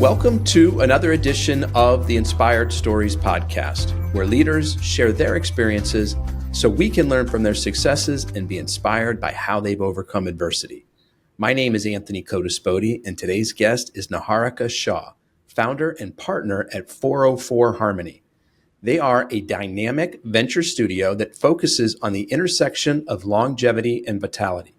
Welcome to another edition of the Inspired Stories podcast, where leaders share their experiences so we can learn from their successes and be inspired by how they've overcome adversity. My name is Anthony Codispoti, and today's guest is Niharika Shah, founder and partner at 404 Harmony. They are a dynamic venture studio that focuses on the intersection of longevity and vitality.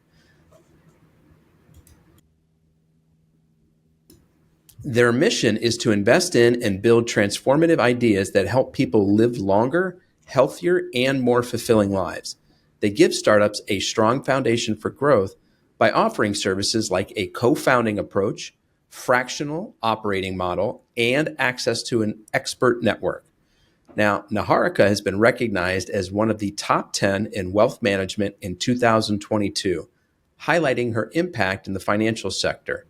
Their mission is to invest in and build transformative ideas that help people live longer, healthier, and more fulfilling lives. They give startups a strong foundation for growth by offering services like a co-founding approach, fractional operating model, and access to an expert network. Now, Niharika has been recognized as one of the top 10 in wealth management in 2022, highlighting her impact in the financial sector.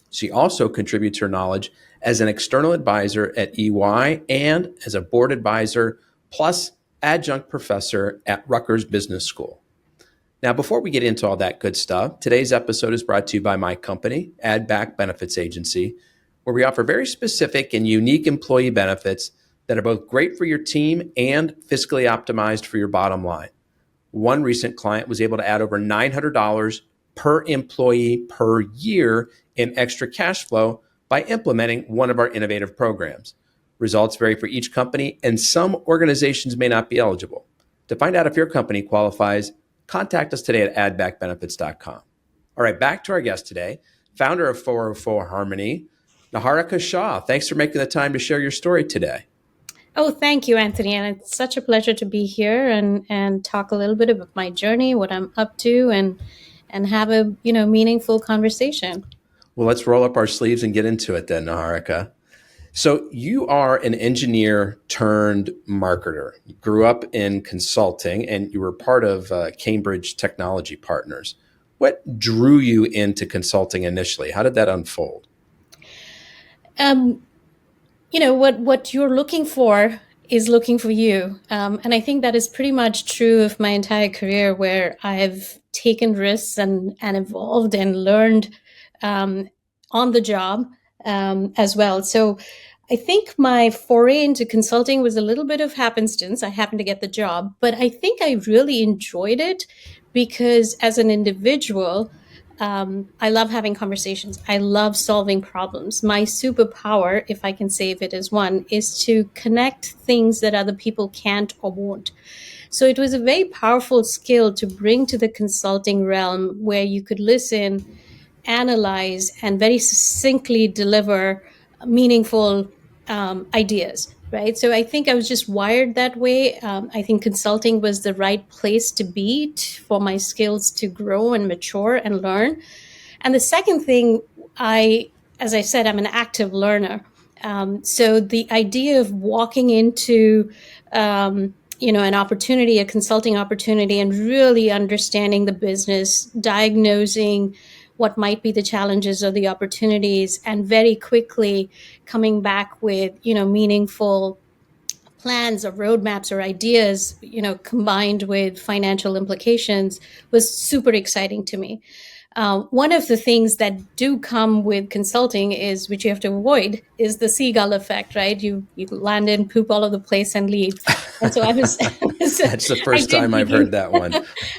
She also contributes her knowledge as an external advisor at EY and as a board advisor plus adjunct professor at Rutgers Business School. Now, before we get into all that good stuff, today's episode is brought to you by my company, Adback Benefits Agency, where we offer very specific and unique employee benefits that are both great for your team and fiscally optimized for your bottom line. One recent client was able to add over $900 per employee per year in extra cash flow by implementing one of our innovative programs. Results vary for each company, and some organizations may not be eligible. To find out if your company qualifies, contact us today at adbackbenefits.com. All right, back to our guest today, founder of 404 Harmony, Niharika Shah. Thanks for making the time to share your story today. Oh, thank you, Anthony. And it's such a pleasure to be here and talk a little bit about my journey, what I'm up to, and have a meaningful conversation. Well, let's roll up our sleeves and get into it then, Niharika. So you are an engineer turned marketer. You grew up in consulting and you were part of Cambridge Technology Partners. What drew you into consulting initially? How did that unfold? What you're looking for is looking for you. And I think that is pretty much true of my entire career, where I've taken risks and evolved and learned on the job as well. So I think my foray into consulting was a little bit of happenstance. I happened to get the job, but I think I really enjoyed it because as an individual, I love having conversations. I love solving problems. My superpower, if I can say if it is one, is to connect things that other people can't or won't. So it was a very powerful skill to bring to the consulting realm, where you could listen, analyze, and very succinctly deliver meaningful ideas, right? So I think I was just wired that way. I think consulting was the right place to be for my skills to grow and mature and learn. And the second thing, as I said, I'm an active learner. So the idea of walking into an opportunity, a consulting opportunity, and really understanding the business, diagnosing what might be the challenges or the opportunities, and very quickly coming back with, meaningful plans or roadmaps or ideas, combined with financial implications, was super exciting to me. One of the things that do come with consulting is, which you have to avoid, is the seagull effect, right? You land in, poop all over the place, and leave. And so I was. That's the first time I've heard that one.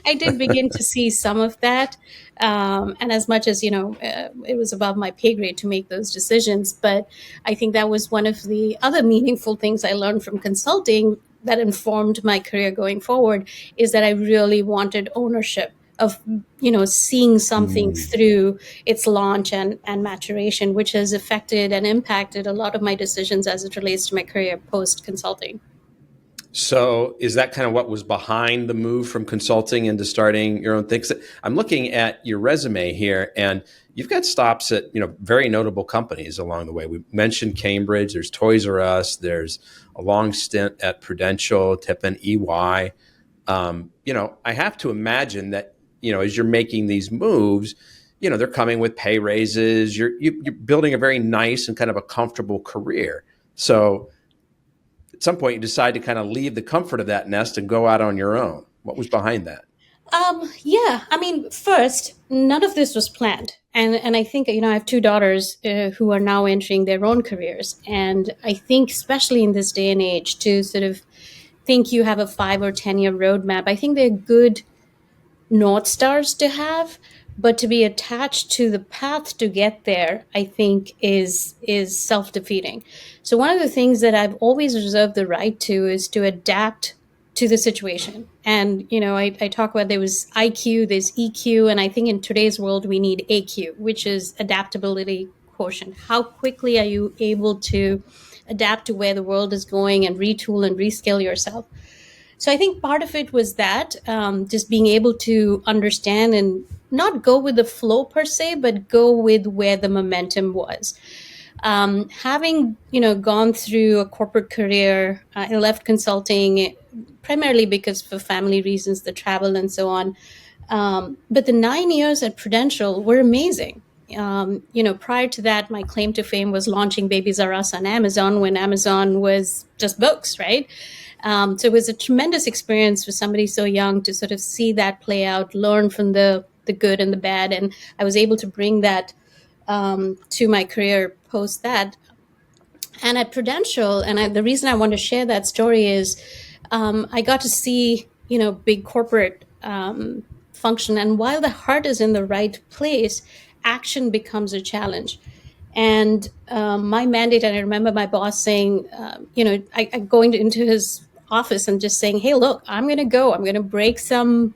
I did begin to see some of that, and as much as it was above my pay grade to make those decisions. But I think that was one of the other meaningful things I learned from consulting that informed my career going forward, is that I really wanted ownership of seeing something through its launch and maturation, which has affected and impacted a lot of my decisions as it relates to my career post consulting. So is that kind of what was behind the move from consulting into starting your own things? I'm looking at your resume here, and you've got stops at very notable companies along the way. We mentioned Cambridge. There's Toys R Us. There's a long stint at Prudential, Tippin, EY. I have to imagine that as you're making these moves, they're coming with pay raises. You're building a very nice and kind of a comfortable career. So at some point, you decide to kind of leave the comfort of that nest and go out on your own. What was behind that? Yeah, I mean, first, none of this was planned. And I think, I have two daughters who are now entering their own careers. And I think, especially in this day and age, to sort of think you have a 5 or 10 year roadmap, I think they're good North Stars to have, but to be attached to the path to get there, I think is self-defeating. So one of the things that I've always reserved the right to is to adapt to the situation. And I talk about there was IQ, there's EQ, and I think in today's world we need AQ, which is adaptability quotient. How quickly are you able to adapt to where the world is going and retool and rescale yourself? So I think part of it was that, just being able to understand and not go with the flow per se, but go with where the momentum was. Having gone through a corporate career, I left consulting primarily because for family reasons, the travel and so on. But the 9 years at Prudential were amazing. Prior to that, my claim to fame was launching Babies R Us on Amazon when Amazon was just books, right? So it was a tremendous experience for somebody so young to sort of see that play out, learn from the good and the bad, and I was able to bring that to my career post that. And at Prudential, and the reason I want to share that story is I got to see big corporate function, and while the heart is in the right place, action becomes a challenge. And my mandate, and I remember my boss saying, I going into his office and just saying, "Hey, look, I'm going to go. I'm going to break some,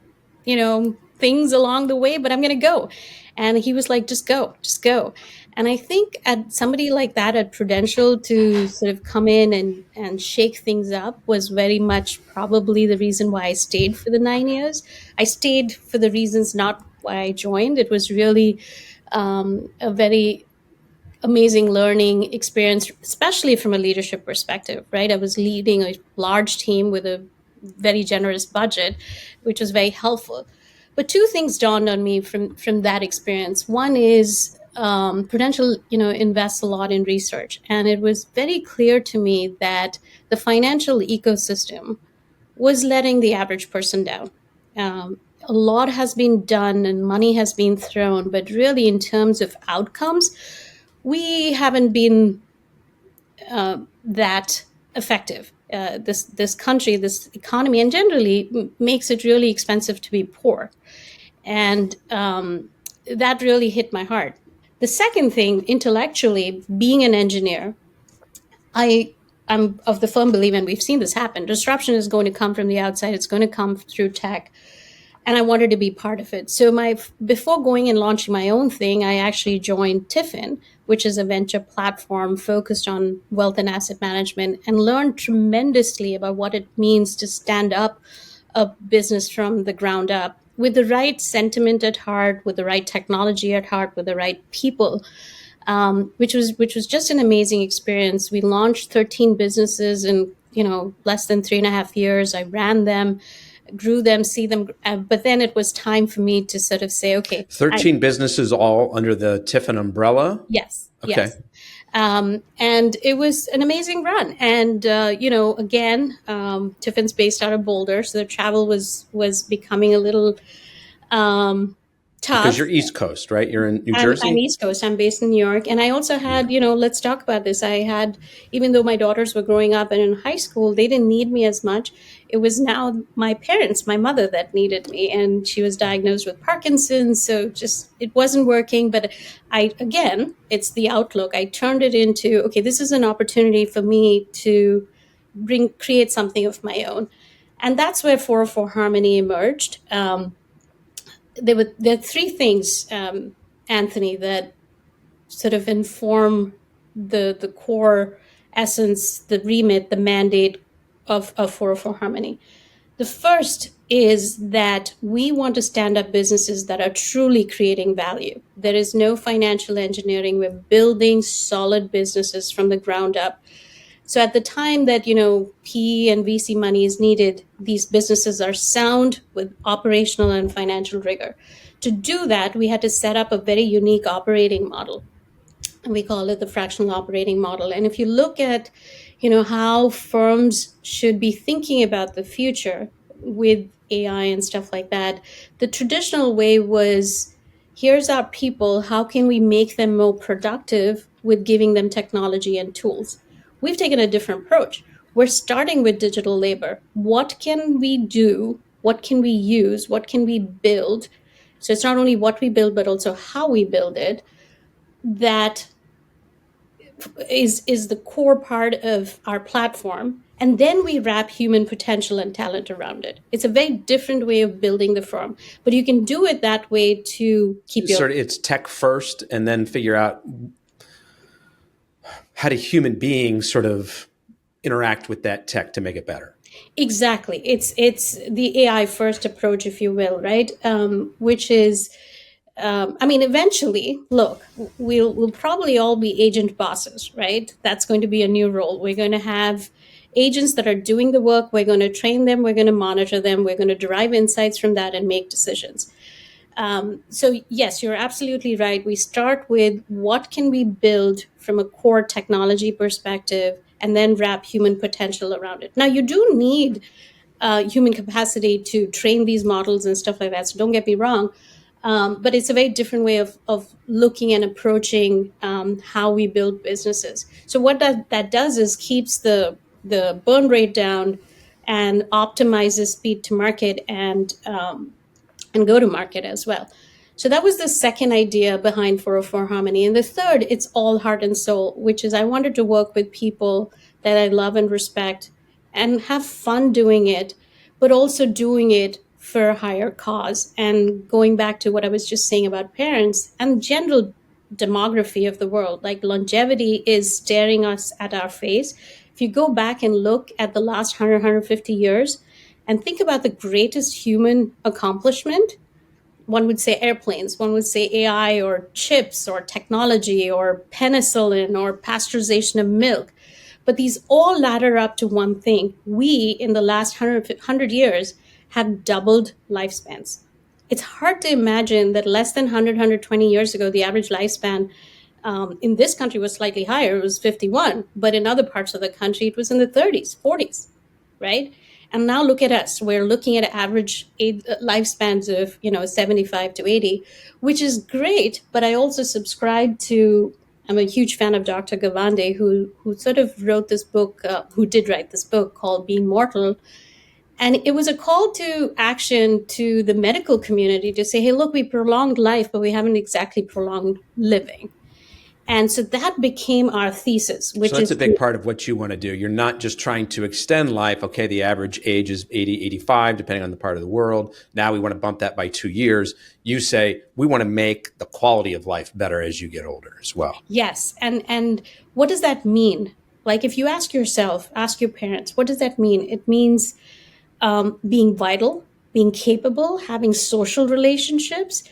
things along the way, but I'm going to go." And he was like, "Just go, just go." And I think at somebody like that at Prudential to sort of come in and shake things up was very much probably the reason why I stayed for the 9 years. I stayed for the reasons not why I joined. It was really a very amazing learning experience, especially from a leadership perspective, right? I was leading a large team with a very generous budget, which was very helpful. But two things dawned on me from that experience. One is Prudential, invests a lot in research, and it was very clear to me that the financial ecosystem was letting the average person down. A lot has been done and money has been thrown, but really, in terms of outcomes, we haven't been that effective. This country, this economy, and generally makes it really expensive to be poor, and that really hit my heart. The second thing, intellectually, being an engineer, I'm of the firm belief, and we've seen this happen. Disruption is going to come from the outside. It's going to come through tech, and I wanted to be part of it. So before going and launching my own thing, I actually joined Tiffin, which is a venture platform focused on wealth and asset management, and learned tremendously about what it means to stand up a business from the ground up with the right sentiment at heart, with the right technology at heart, with the right people. Which was just an amazing experience. We launched 13 businesses in less than 3.5 years. I ran them, grew them, see them. But then it was time for me to sort of say, okay, 13 businesses all under the Tiffin umbrella. yes, Okay. yes. And it was an amazing run. And, again, Tiffin's based out of Boulder. So the travel was becoming a little Because tough. you're East Coast, right? You're in New I'm Jersey? East Coast. I'm based in New York. And I also Yeah. had, let's talk about this. I had, even though my daughters were growing up and in high school, they didn't need me as much. It was now my parents, my mother, that needed me. And she was diagnosed with Parkinson's. So just, it wasn't working. But again, it's the outlook. I turned it into, okay, this is an opportunity for me to create something of my own. And that's where 404 Harmony emerged. There are three things, Anthony, that sort of inform the core essence, the remit, the mandate of 404 Harmony. The first is that we want to stand up businesses that are truly creating value. There is no financial engineering. We're building solid businesses from the ground up. So at the time that, PE and VC money is needed, these businesses are sound with operational and financial rigor. To do that, we had to set up a very unique operating model. And we call it the fractional operating model. And if you look at, how firms should be thinking about the future with AI and stuff like that, the traditional way was, here's our people, how can we make them more productive with giving them technology and tools? We've taken a different approach. We're starting with digital labor. What can we do? What can we use? What can we build? So it's not only what we build, but also how we build it. That is the core part of our platform, and then we wrap human potential and talent around it. It's a very different way of building the firm, but you can do it that way to keep your Sort of, it's tech first, and then figure out how do human beings sort of interact with that tech to make it better. exactly. It's the AI first approach, if you will, right? Which is, I mean, eventually, look, we'll probably all be agent bosses, right? That's going to be a new role. We're going to have agents that are doing the work. We're going to train them. We're going to monitor them. We're going to derive insights from that and make decisions. So yes, you're absolutely right. We start with what can we build from a core technology perspective, and then wrap human potential around it. Now, you do need human capacity to train these models and stuff like that. So don't get me wrong. But it's a very different way of looking and approaching how we build businesses. So what that does is keeps the burn rate down and optimizes speed to market and go to market as well. So that was the second idea behind 404 Harmony. And the third, it's all heart and soul, which is I wanted to work with people that I love and respect and have fun doing it, but also doing it for a higher cause. And going back to what I was just saying about parents and general demography of the world, like longevity is staring us at our face. If you go back and look at the last 100, 150 years, and think about the greatest human accomplishment, one would say airplanes, one would say AI or chips or technology or penicillin or pasteurization of milk. But these all ladder up to one thing. We, in the last 100 years, have doubled lifespans. It's hard to imagine that less than 100, 120 years ago, the average lifespan in this country was slightly higher. It was 51. But in other parts of the country, it was in the 30s, 40s, right? And now look at us. We're looking at average lifespans of 75 to 80, which is great. But I also subscribe to. I'm a huge fan of Dr. Gawande, who sort of wrote this book, who did write this book called Being Mortal. And it was a call to action to the medical community to say, hey, look, we prolonged life, but we haven't exactly prolonged living. And so that became our thesis, So which that's is a big part of what you want to do. You're not just trying to extend life. Okay, the average age is 80, 85, depending on the part of the world. Now we want to bump that by 2 years. You say we want to make the quality of life better as you get older as well. yes. And what does that mean? Like if you ask yourself, ask your parents, what does that mean? It means being vital, being capable, having social relationships,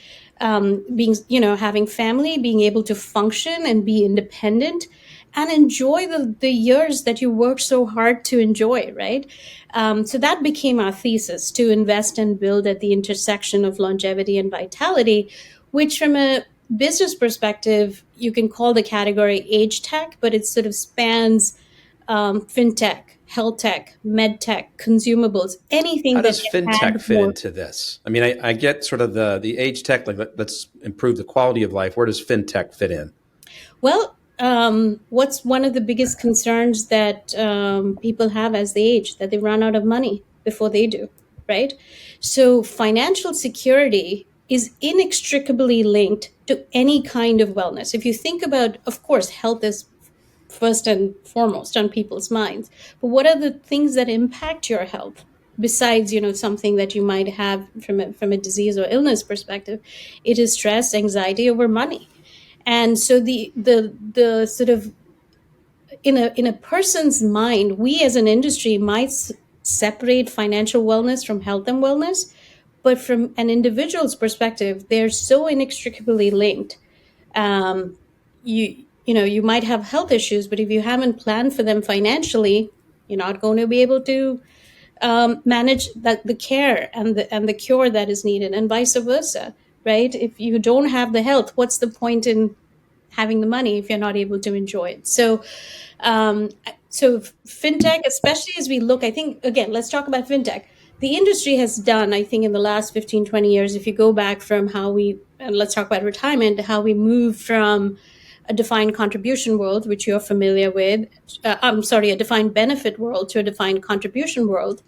being, having family, being able to function and be independent and enjoy the years that you worked so hard to enjoy, right? So that became our thesis, to invest and build at the intersection of longevity and vitality, which from a business perspective, you can call the category age tech, but it sort of spans fintech, health tech, med tech, consumables, anything How that does can fintech add fit more. into this? I mean, I get sort of the age tech, like let's improve the quality of life. Where does fintech fit in? Well, what's one of the biggest concerns that people have as they age? That they run out of money before they do, right? So financial security is inextricably linked to any kind of wellness. If you think about, of course, health is first and foremost on people's minds, but what are the things that impact your health besides something that you might have from a disease or illness perspective? It is stress, anxiety over money. And so the sort of, in a person's mind, we as an industry might separate financial wellness from health and wellness, but from an individual's perspective, they're so inextricably linked. Um, you you might have health issues, but if you haven't planned for them financially, you're not going to be able to manage the care and the cure that is needed, and vice versa, right? If you don't have the health, what's the point in having the money if you're not able to enjoy it? So fintech, especially as we look, I think, again, let's talk about fintech. the industry has done, I think, in the last 15, 20 years, if you go back from how we, and let's talk about retirement, how we moved from a defined contribution world, which you're familiar with, I'm sorry, a defined benefit world to a defined contribution world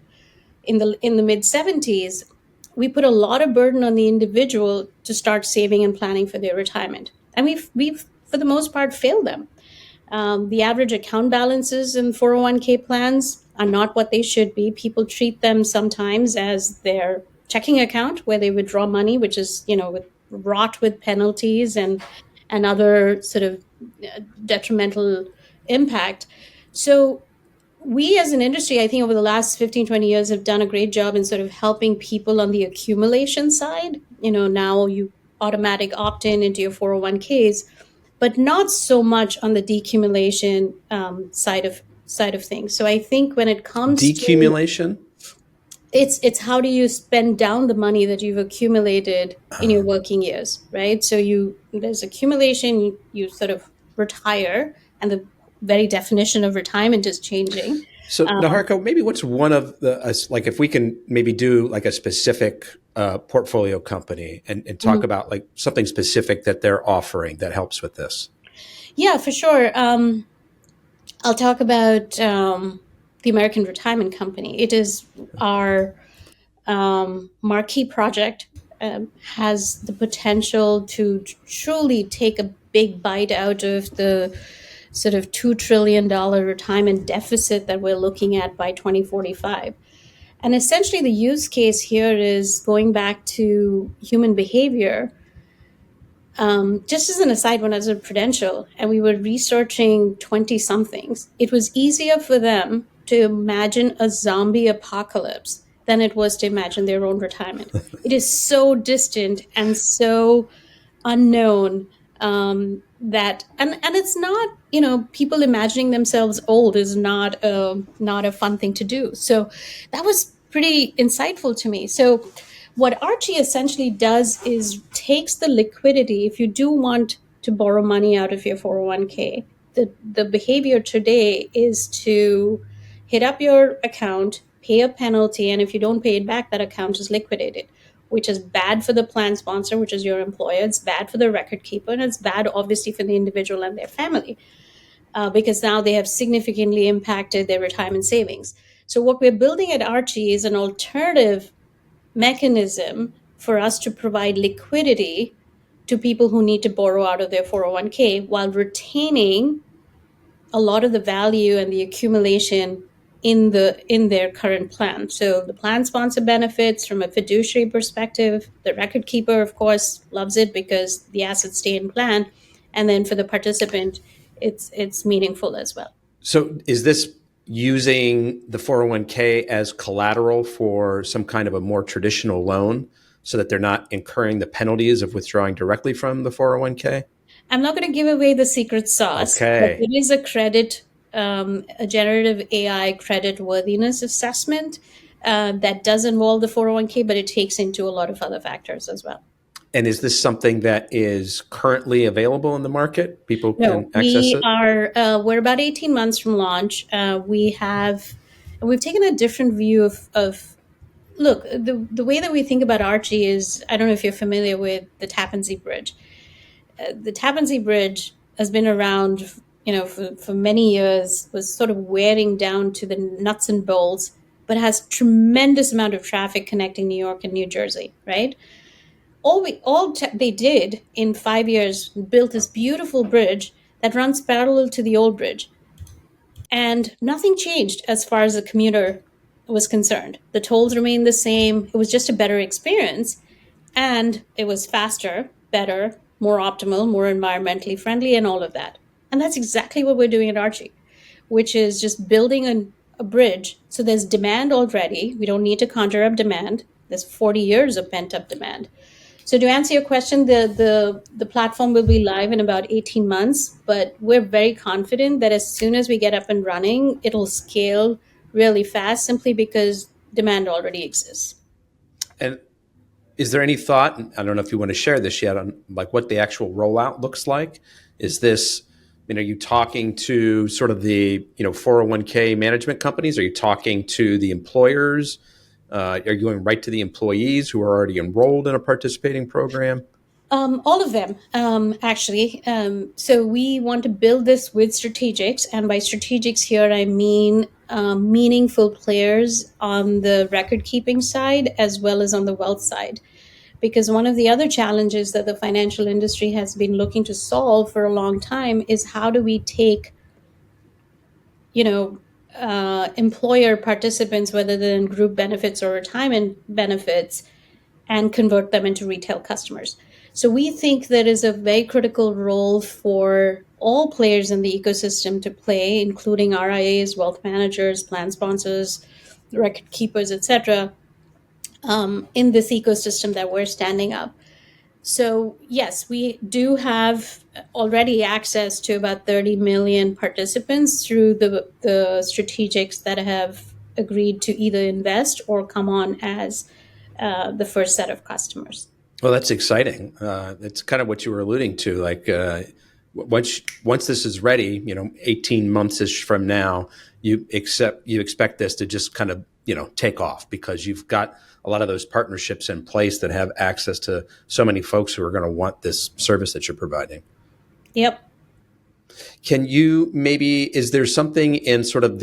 in the mid 70s, we put a lot of burden on the individual to start saving and planning for their retirement. And we've for the most part failed them. The average account balances in 401k plans are not what they should be. People treat them sometimes as their checking account where they withdraw money, which is, wrought with penalties and other sort of detrimental impact. So we as an industry, I think over the last 15, 20 years have done a great job in sort of helping people on the accumulation side. Now you automatic opt-in into your 401ks, but not so much on the decumulation side of things. So I think when it comes to, Decumulation? it's how do you spend down the money that you've accumulated in your working years, right? So there's accumulation, you sort of retire, and the very definition of retirement is changing. So, Um, Niharika, maybe what's one of like if we can maybe do like a specific portfolio company and talk mhm. about like something specific that they're offering that helps with this. Yeah, for sure. I'll talk about the American Retirement Company. It is our marquee project, has the potential to truly take a big bite out of the sort of $2 trillion retirement deficit that we're looking at by 2045. And essentially, the use case here is going back to human behavior. Just as an aside, when I was at Prudential and we were researching 20 somethings, it was easier for them to imagine a zombie apocalypse than it was to imagine their own retirement. It is so distant and so unknown, that and it's not, people imagining themselves old is not a fun thing to do. So that was pretty insightful to me. So what Archie essentially does is takes the liquidity. If you do want to borrow money out of your 401k, the behavior today is to hit up your account, pay a penalty, and if you don't pay it back, that account is liquidated, which is bad for the plan sponsor, which is your employer. It's bad for the record keeper, and it's bad, obviously, for the individual and their family, because now they have significantly impacted their retirement savings. So, what we're building at Archie is an alternative mechanism for us to provide liquidity to people who need to borrow out of their 401k while retaining a lot of the value and the accumulation in their current plan. So the plan sponsor benefits from a fiduciary perspective. The record keeper, of course, loves it because the assets stay in plan. And then for the participant, it's meaningful as well. So, is this using the 401k as collateral for some kind of a more traditional loan so that they're not incurring the penalties of withdrawing directly from the 401k? I'm not going to give away the secret sauce, but Okay. it is a generative AI credit worthiness assessment that does involve the 401k, but it takes into a lot of other factors as well. And is this something that is currently available in the market? People No, can access it? we're about 18 months from launch. We've taken a different view of look, the way that we think about Archie is, I don't know if you're familiar with the Tappan Zee Bridge. The Tappan Zee Bridge has been around, for many years, was sort of wearing down to the nuts and bolts, but has tremendous amount of traffic connecting New York and New Jersey, right? They did in 5 years built this beautiful bridge that runs parallel to the old bridge, and nothing changed as far as the commuter was concerned. The tolls remained the same. It was just a better experience, and it was faster, better, more optimal, more environmentally friendly, and all of that. And that's exactly what we're doing at Archie, which is just building a bridge. So there's demand already. We don't need to conjure up demand. There's 40 years of pent up demand. So to answer your question, the platform will be live in about 18 months, but we're very confident that as soon as we get up and running, it'll scale really fast simply because demand already exists. And is there any thought, and I don't know if you want to share this yet, on like what the actual rollout looks like? Is this, are you talking to sort of the, 401k management companies? Are you talking to the employers? Are you going right to the employees who are already enrolled in a participating program? All of them, actually. So we want to build this with strategics, and by strategics here, I mean meaningful players on the record keeping side as well as on the wealth side. Because one of the other challenges that the financial industry has been looking to solve for a long time is how do we take, you know, employer participants, whether they're in group benefits or retirement benefits, and convert them into retail customers. So we think there is a very critical role for all players in the ecosystem to play, including RIAs, wealth managers, plan sponsors, record keepers, etc., in this ecosystem that we're standing up. So yes, we do have already access to about 30 million participants through the strategics that have agreed to either invest or come on as the first set of customers. Well, that's exciting. It's kind of what you were alluding to. Like once this is ready, 18 months ish from now, you expect this to just kind of take off because you've got a lot of those partnerships in place that have access to so many folks who are going to want this service that you're providing. Yep. Can you maybe, is there something in sort of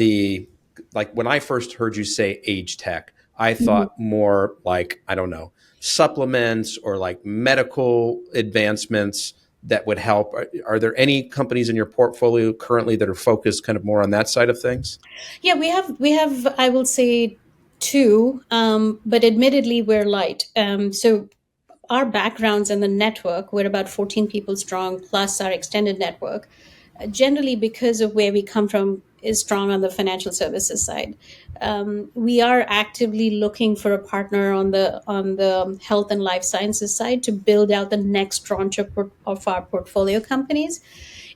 like when I first heard you say age tech, I Mhm. thought more like, I don't know, supplements or like medical advancements that would help. Are there any companies in your portfolio currently that are focused kind of more on that side of things? Yeah, we have I will say two, but admittedly we're light. So our backgrounds in the network, we're about 14 people strong plus our extended network, generally because of where we come from is strong on the financial services side. We are actively looking for a partner on the health and life sciences side to build out the next tranche of our portfolio companies.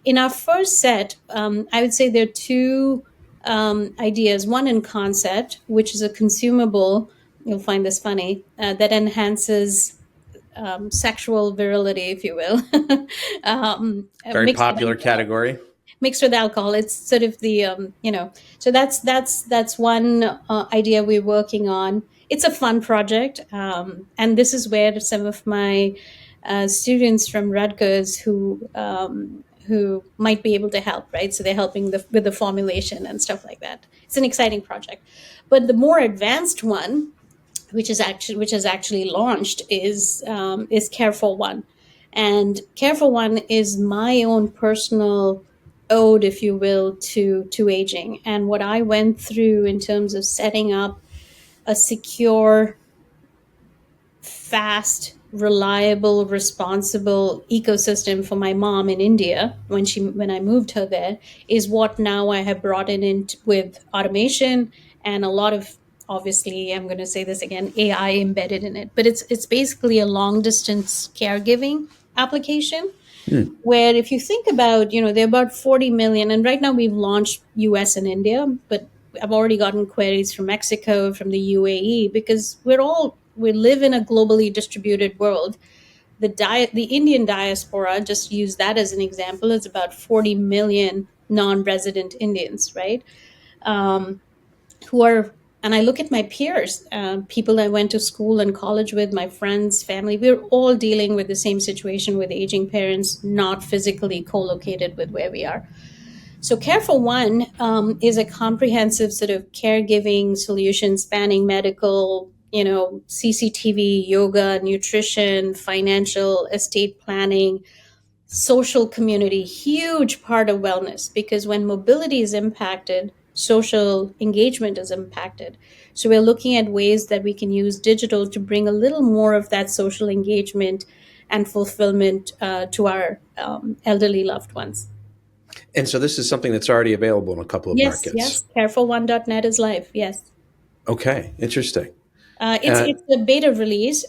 In our first set, I would say there are two ideas. One in concept, which is a consumable. You'll find this funny, that enhances sexual virility, if you will, Very popular category. mixed with alcohol. It's sort of the so that's one idea we're working on. It's a fun project, and this is where some of my students from Rutgers who might be able to help, right? So they're helping with the formulation and stuff like that. It's an exciting project. But the more advanced one, which is actually launched, is Care for One, and Care for One is my own personal ode, if you will, to aging and what I went through in terms of setting up a secure, fast, reliable, responsible ecosystem for my mom in India when I moved her there, is what now I have brought with automation and a lot of, obviously, I'm going to say this again, AI embedded in it. But it's basically a long distance caregiving application Hmm. where, if you think about, there are about 40 million, and right now we've launched US and India, but I've already gotten queries from Mexico, from the UAE, because we live in a globally distributed world. The Indian diaspora, just use that as an example, is about 40 million non-resident Indians, right? Um, who are And I look at my peers, people I went to school and college with, my friends, family, we're all dealing with the same situation with aging parents not physically co-located with where we are. So Care for One is a comprehensive sort of caregiving solution spanning medical, CCTV, yoga, nutrition, financial, estate planning, social community, huge part of wellness, because when mobility is impacted, social engagement is impacted. So we're looking at ways that we can use digital to bring a little more of that social engagement and fulfillment to our elderly loved ones. And so this is something that's already available in a couple of Yes, markets. yes. Carefor1.net is live. Yes. Okay, interesting. It's Uh, it's a beta release.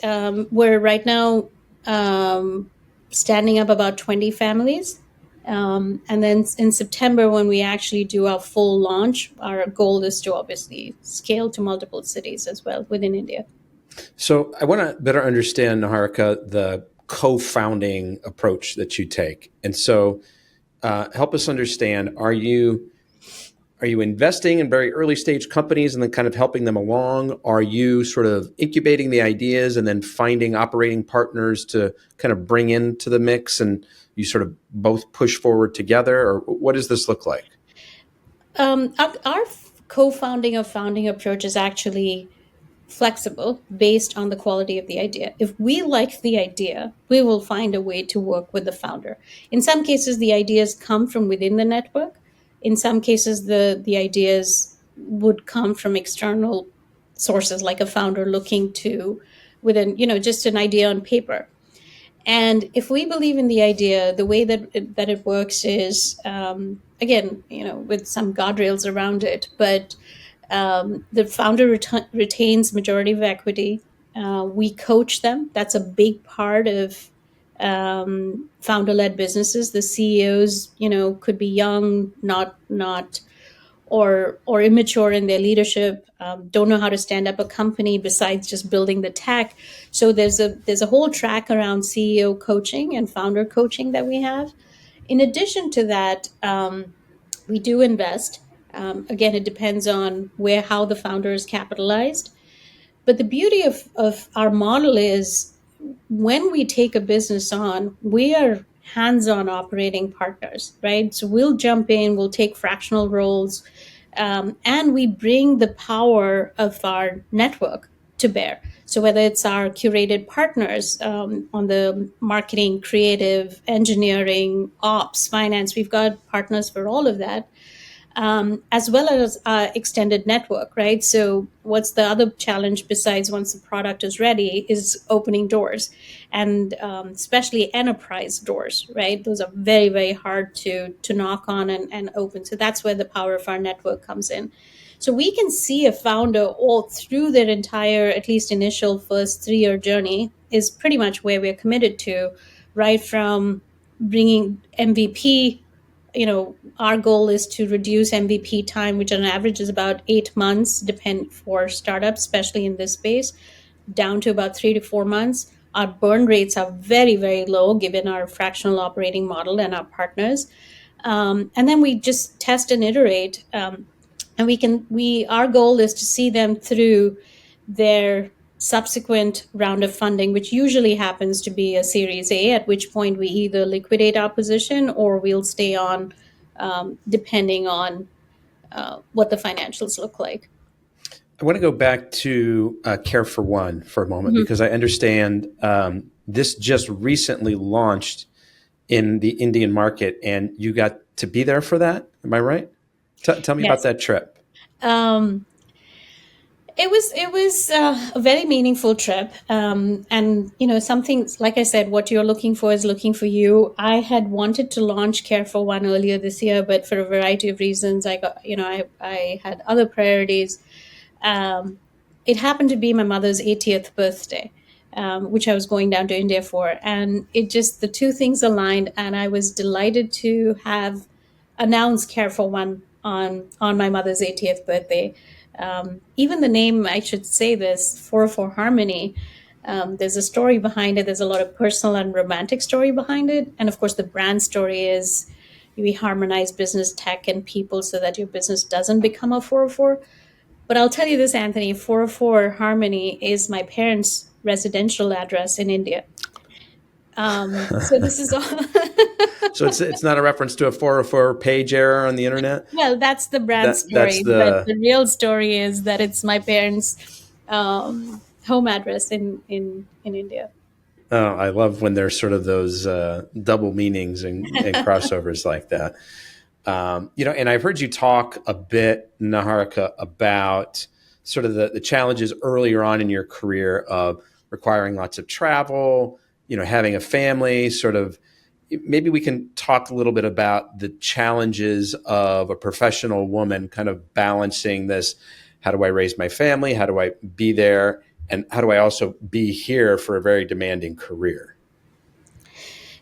We're right now um, standing up about 20 families. And then in September, when we actually do our full launch, our goal is to obviously scale to multiple cities as well within India. So I want to better understand, Niharika, the co-founding approach that you take. And so help us understand, are you investing in very early stage companies and then kind of helping them along? Are you sort of incubating the ideas and then finding operating partners to kind of bring into the mix, and you sort of both push forward together? Or what does this look like? Our co-founding or founding approach is actually flexible based on the quality of the idea. If we like the idea, we will find a way to work with the founder. In some cases, the ideas come from within the network. In some cases, the ideas would come from external sources, like a founder looking to within, just an idea on paper. And if we believe in the idea, the way that it works is, again, with some guardrails around it, but the founder retains majority of equity. We coach them. That's a big part of founder-led businesses. The CEOs, could be young, not or immature in their leadership, don't know how to stand up a company besides just building the tech. So there's a whole track around CEO coaching and founder coaching that we have. In addition to that, we do invest. Again, it depends on how the founder is capitalized. But the beauty of our model is when we take a business on, we are hands-on operating partners, right? So we'll jump in, we'll take fractional roles, and we bring the power of our network to bear. So whether it's our curated partners on the marketing, creative, engineering, ops, finance, we've got partners for all of that, as well as our extended network, right? So, what's the other challenge besides once the product is ready is opening doors, and especially enterprise doors, right? Those are very, very hard to knock on and open. So that's where the power of our network comes in. So we can see a founder all through their entire, at least initial first 3-year journey, is pretty much where we're committed to, right from bringing MVP. Our goal is to reduce MVP time, which on average is about 8 months, depend for startups, especially in this space, down to about 3 to 4 months. Our burn rates are very, very low given our fractional operating model and our partners. And then we just test and iterate. And our goal is to see them through their subsequent round of funding, which usually happens to be a Series A, at which point we either liquidate our position or we'll stay on, depending on what the financials look like. I want to go back to Care for One for a moment, Mhm. because I understand this just recently launched in the Indian market, and you got to be there for that. Am I right? Tell me about Yes. that trip. Um, it was a very meaningful trip, and something like I said, what you're looking for is looking for you. I had wanted to launch Care for One earlier this year, but for a variety of reasons, I had other priorities. Um, it happened to be my mother's 80th birthday, which I was going down to India for, and it just the two things aligned, and I was delighted to have announced Care for One on my mother's 80th birthday. Even the name, I should say this, 404 Harmony, there's a story behind it. There's a lot of personal and romantic story behind it. And of course, the brand story is we harmonize business, tech, and people so that your business doesn't become a 404. But I'll tell you this, Anthony, 404 Harmony is my parents' residential address in India. So this is all. So it's not a reference to a 404 page error on the internet. Well, that's the brand That's story, but the the real story is that it's my parents' home address in India. oh, I love when there's sort of those double meanings and crossovers like that. And I've heard you talk a bit, Naharika, about sort of the challenges earlier on in your career of requiring lots of travel, having a family, sort of. Maybe we can talk a little bit about the challenges of a professional woman kind of balancing this. How do I raise my family? How do I be there? And how do I also be here for a very demanding career?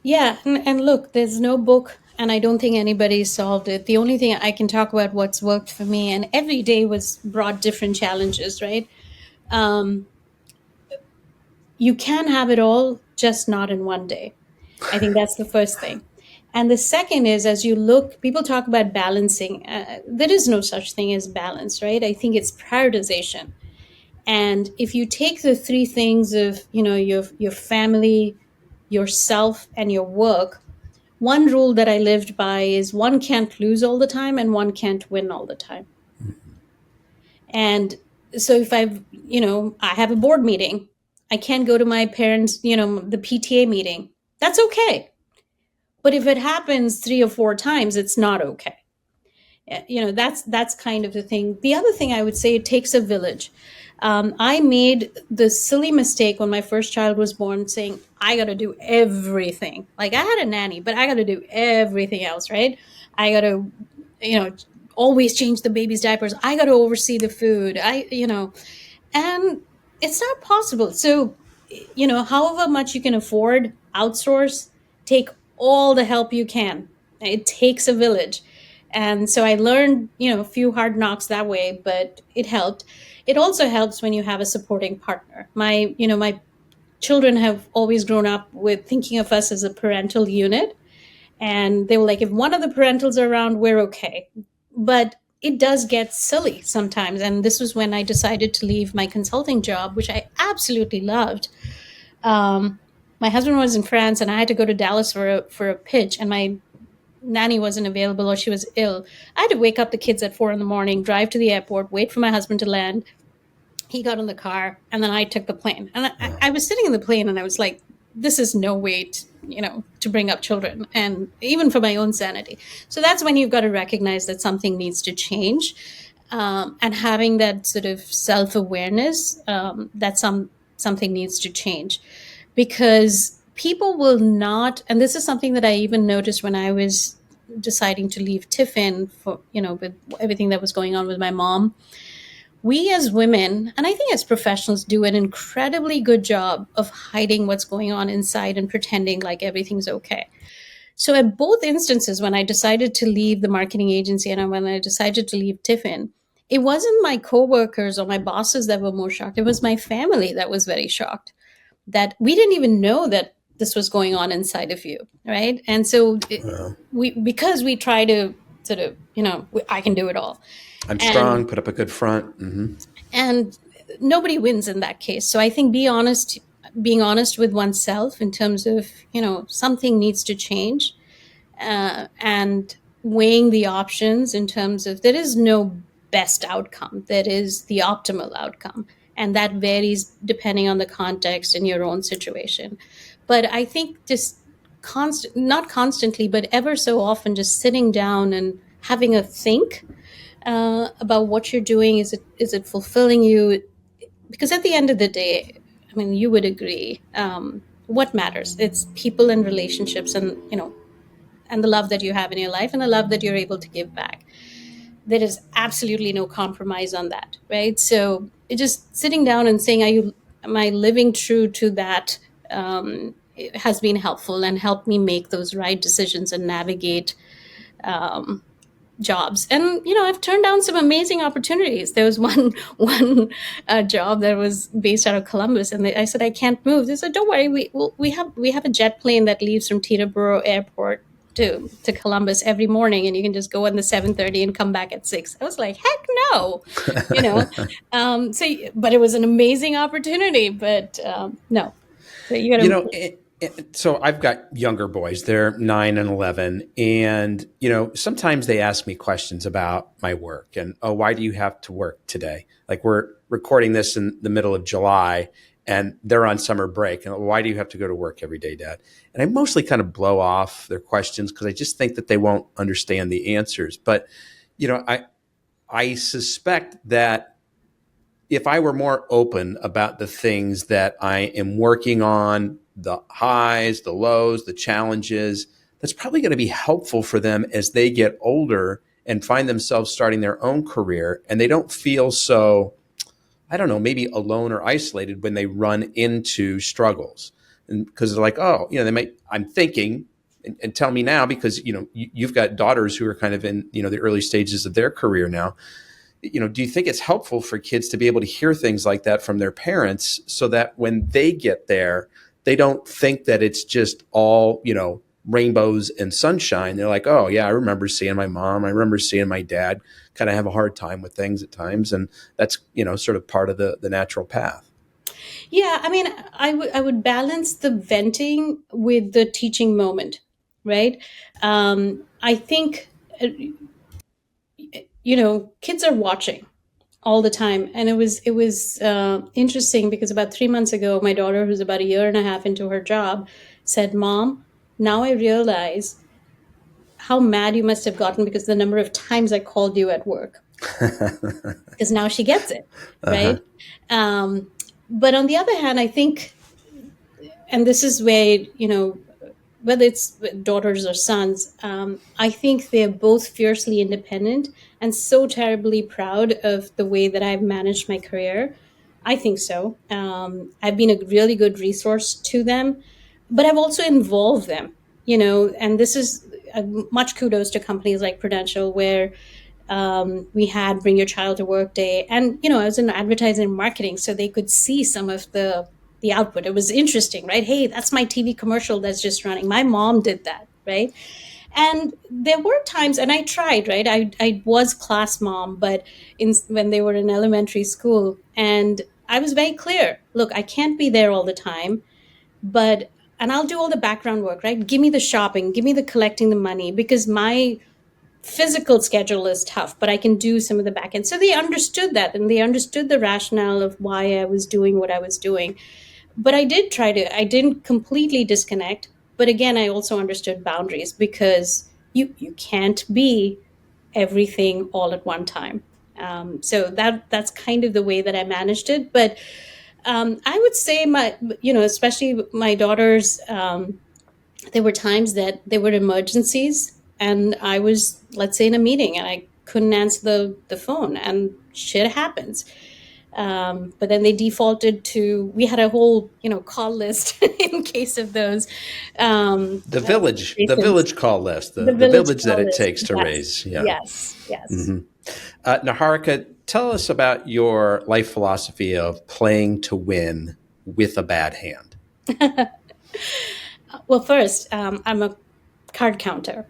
Yeah, and look, there's no book, and I don't think anybody solved it. The only thing I can talk about what's worked for me, and every day was brought different challenges, right? Um, you can have it all, just not in one day. I think that's the first thing. And the second is, as you look, people talk about balancing. There is no such thing as balance, right? I think it's prioritization. And if you take the three things of, your family, yourself, and your work, one rule that I lived by is one can't lose all the time and one can't win all the time. And so if I have a board meeting, I can't go to my parents, the PTA meeting. That's okay. But if it happens 3 or 4 times, it's not okay. That's kind of the thing. The other thing I would say, it takes a village. I made the silly mistake when my first child was born, saying I got to do everything. Like, I had a nanny, but I got to do everything else, right? I got to, you know always change the baby's diapers. I got to oversee the food. And it's not possible. So, however much you can afford, outsource, take all the help you can. It takes a village. And so I learned, a few hard knocks that way, but it helped. It also helps when you have a supporting partner. My children have always grown up with thinking of us as a parental unit. And they were like, if one of the parentals are around, we're okay. But it does get silly sometimes. And this was when I decided to leave my consulting job, which I absolutely loved. My husband was in France, and I had to go to Dallas for a pitch, and my nanny wasn't available, or she was ill. I had to wake up the kids at 4 in the morning, drive to the airport, wait for my husband to land. He got in the car, and then I took the plane. And I was sitting in the plane, and I was like, this is no way to bring up children, and even for my own sanity. So that's when you've got to recognize that something needs to change, and having that sort of self-awareness, that something needs to change, because people will not. And this is something that I even noticed when I was deciding to leave Tiffin for, with everything that was going on with my mom. We as women, and I think as professionals, do an incredibly good job of hiding what's going on inside and pretending like everything's okay. So at both instances, when I decided to leave the marketing agency and when I decided to leave Tiffin, it wasn't my coworkers or my bosses that were more shocked. It was my family that was very shocked, that we didn't even know that this was going on inside of you, right? And so because we try to sort of, I can do it all. I'm strong, put up a good front. And nobody wins in that case. So I think being honest with oneself in terms of, something needs to change, and weighing the options in terms of, there is no best outcome. There is the optimal outcome. And that varies depending on the context and your own situation. But I think just not constantly, but ever so often, just sitting down and having a think about what you're doing. Is it fulfilling you? Because at the end of the day, I mean, you would agree, what matters? It's people and relationships, and and the love that you have in your life, and the love that you're able to give back. There is absolutely no compromise on that, right? So just sitting down and saying, am I living true to that? It has been helpful and helped me make those right decisions and navigate jobs. And I've turned down some amazing opportunities. There was one job that was based out of Columbus, and I said, I can't move. They said, don't worry, we have a jet plane that leaves from Teterboro Airport to Columbus every morning, and you can just go on the 7:30 and come back at 6. I was like, heck no. But it was an amazing opportunity. But no. So you gotta so I've got younger boys. They're 9 and 11. And, sometimes they ask me questions about my work and, oh, why do you have to work today? Like, we're recording this in the middle of July and they're on summer break. And why do you have to go to work every day, Dad? And I mostly kind of blow off their questions because I just think that they won't understand the answers. But, I suspect that if I were more open about the things that I am working on, the highs, the lows, the challenges, that's probably going to be helpful for them as they get older and find themselves starting their own career. And they don't feel so, I don't know, maybe alone or isolated when they run into struggles. And because they're like, oh, I'm thinking, and tell me now, because, you've got daughters who are kind of in, the early stages of their career now. Do you think it's helpful for kids to be able to hear things like that from their parents so that when they get there, they don't think that it's just all, rainbows and sunshine. They're like, oh yeah, I remember seeing my mom, I remember seeing my dad kind of have a hard time with things at times, and that's, sort of part of the natural path. Yeah, I mean, I would balance the venting with the teaching moment, right? I think kids are watching all the time, and it was interesting because about 3 months ago, my daughter, who's about a year and a half into her job, said, "Mom, now I realize how mad you must have gotten because the number of times I called you at work." Because now she gets it, Uh-huh. right? Um, but on the other hand, I think, and this is where, whether it's daughters or sons, I think they're both fiercely independent and so terribly proud of the way that I've managed my career. I think so. I've been a really good resource to them, but I've also involved them, and this is much kudos to companies like Prudential, where we had Bring Your Child to Work Day, and I was in advertising and marketing, so they could see some of the output. It was interesting, right? Hey, that's my TV commercial that's just running. My mom did that, right? And there were times, and I tried, right? I was class mom, but when they were in elementary school, and I was very clear. Look, I can't be there all the time, but and I'll do all the background work, right? Give me the shopping, give me the collecting the money, because my physical schedule is tough, but I can do some of the back end. So they understood that, and they understood the rationale of why I was doing what I was doing. But I didn't completely disconnect. But again, I also understood boundaries, because you can't be everything all at one time. So that's kind of the way that I managed it. But I would say especially my daughters, there were times that there were emergencies, and I was, let's say, in a meeting, and I couldn't answer the phone, and shit happens. But then they defaulted to, we had a whole call list in case of those The situations. village call list, The the village village that call it list. takes to Yes, raise. Yeah. yes, yes. Hmm. Naharika, tell us about your life philosophy of playing to win with a bad hand. Well, first, I'm a card counter.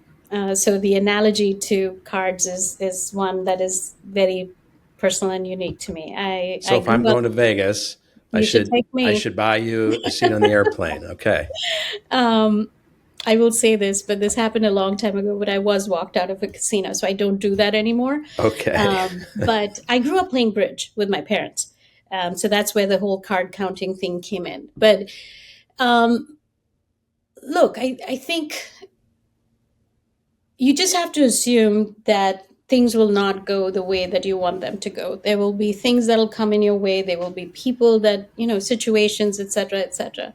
So the analogy to cards is one that is very personal and unique to me. So I if I'm grew up. going to Vegas, I You should should take I me. should buy you a seat on the airplane. Okay. Um, I will say this, but this happened a long time ago. But I was walked out of a casino, so I don't do that anymore. Okay. But I grew up playing bridge with my parents, so that's where the whole card counting thing came in. But um, look, I think you just have to assume that things will not go the way that you want them to go. There will be things that'll come in your way. There will be people that, situations, etc., etc.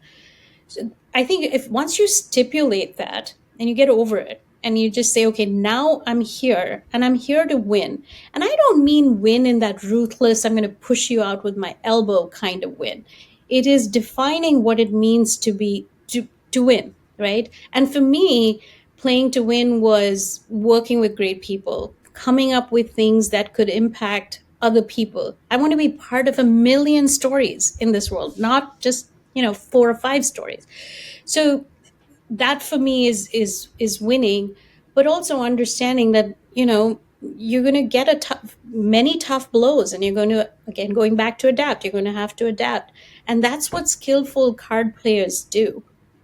So I think if once you stipulate that and you get over it and you just say, okay, now I'm here and I'm here to win. And I don't mean win in that ruthless, I'm going to push you out with my elbow kind of win. It is defining what it means to win, right? And for me, playing to win was working with great people, coming up with things that could impact other people. I want to be part of a million stories in this world, not just, 4 or 5 stories. So that for me is winning, but also understanding that, you're going to get many tough blows, and you're going to, again, going back to adapt, you're going to have to adapt. And that's what skillful card players do,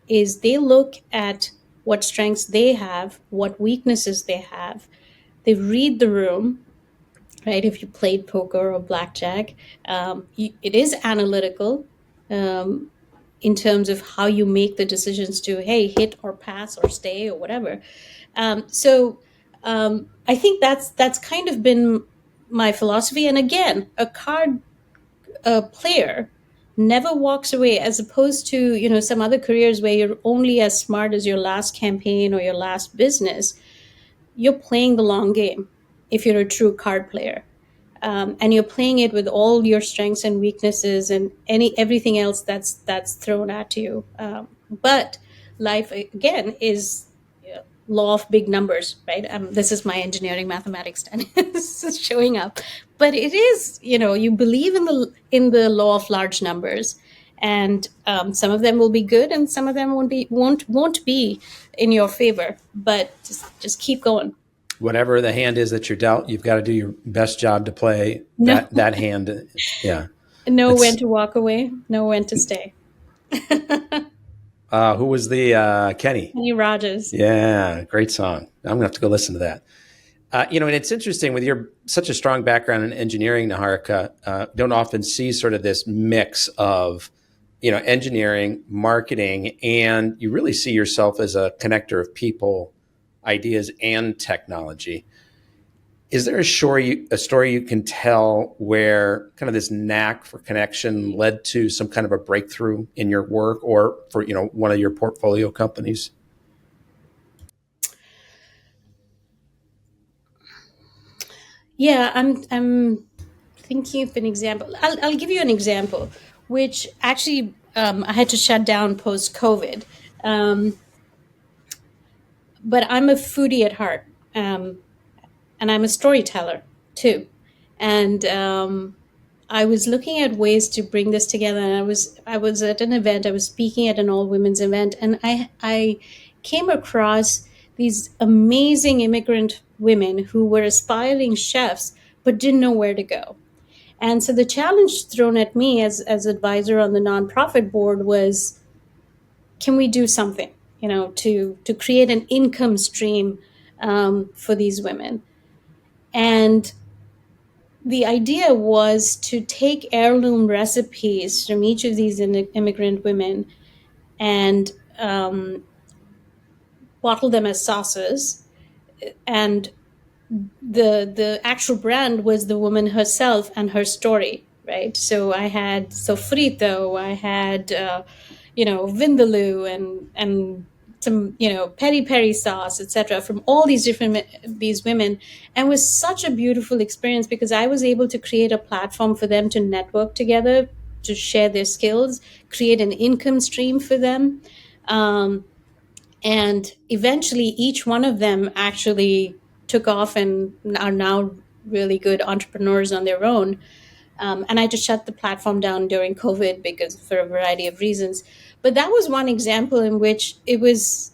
is they look at what strengths they have, what weaknesses they have. They read the room, right? If you played poker or blackjack, it is analytical, um, in terms of how you make the decisions to, hey, hit or pass or stay or whatever. So I think that's kind of been my philosophy. And again, a card player never walks away, as opposed to, some other careers where you're only as smart as your last campaign or your last business. You're playing the long game if you're a true card player, and you're playing it with all your strengths and weaknesses and everything else that's thrown at you. But life, again, is law of big numbers, right? This is my engineering mathematics this is showing up, but it is, you believe in the law of large numbers, and some of them will be good, and some of them won't be in your favor. But just keep going. Whatever the hand is that you're dealt, you've got to do your best job to play No, that hand. Yeah, know when it's to walk away, know when to stay. who was the Kenny? Kenny Rogers. Yeah, great song. I'm gonna have to go listen to that. And it's interesting with your such a strong background in engineering, Niharika. Don't often see sort of this mix of, engineering, marketing, and you really see yourself as a connector of people, ideas, and technology. Is there a story you can tell where kind of this knack for connection led to some kind of a breakthrough in your work or for, one of your portfolio companies? Yeah, I'm thinking of an example. I'll give you an example, which actually I had to shut down post COVID. Um, but I'm a foodie at heart, and I'm a storyteller too. And I was looking at ways to bring this together. And I was at an event. I was speaking at an all women's event, and I came across these amazing immigrant women who were aspiring chefs but didn't know where to go. And so the challenge thrown at me as advisor on the nonprofit board was, can we do something, to create an income stream for these women? And the idea was to take heirloom recipes from each of these immigrant women and bottle them as sauces. And the actual brand was the woman herself and her story, right? So I had sofrito, I had vindaloo, and some peri peri sauce, etc., from all these different these women. And it was such a beautiful experience because I was able to create a platform for them to network together, to share their skills, create an income stream for them. And eventually each one of them actually took off and are now really good entrepreneurs on their own. And I just shut the platform down during COVID because for a variety of reasons. But that was one example in which it was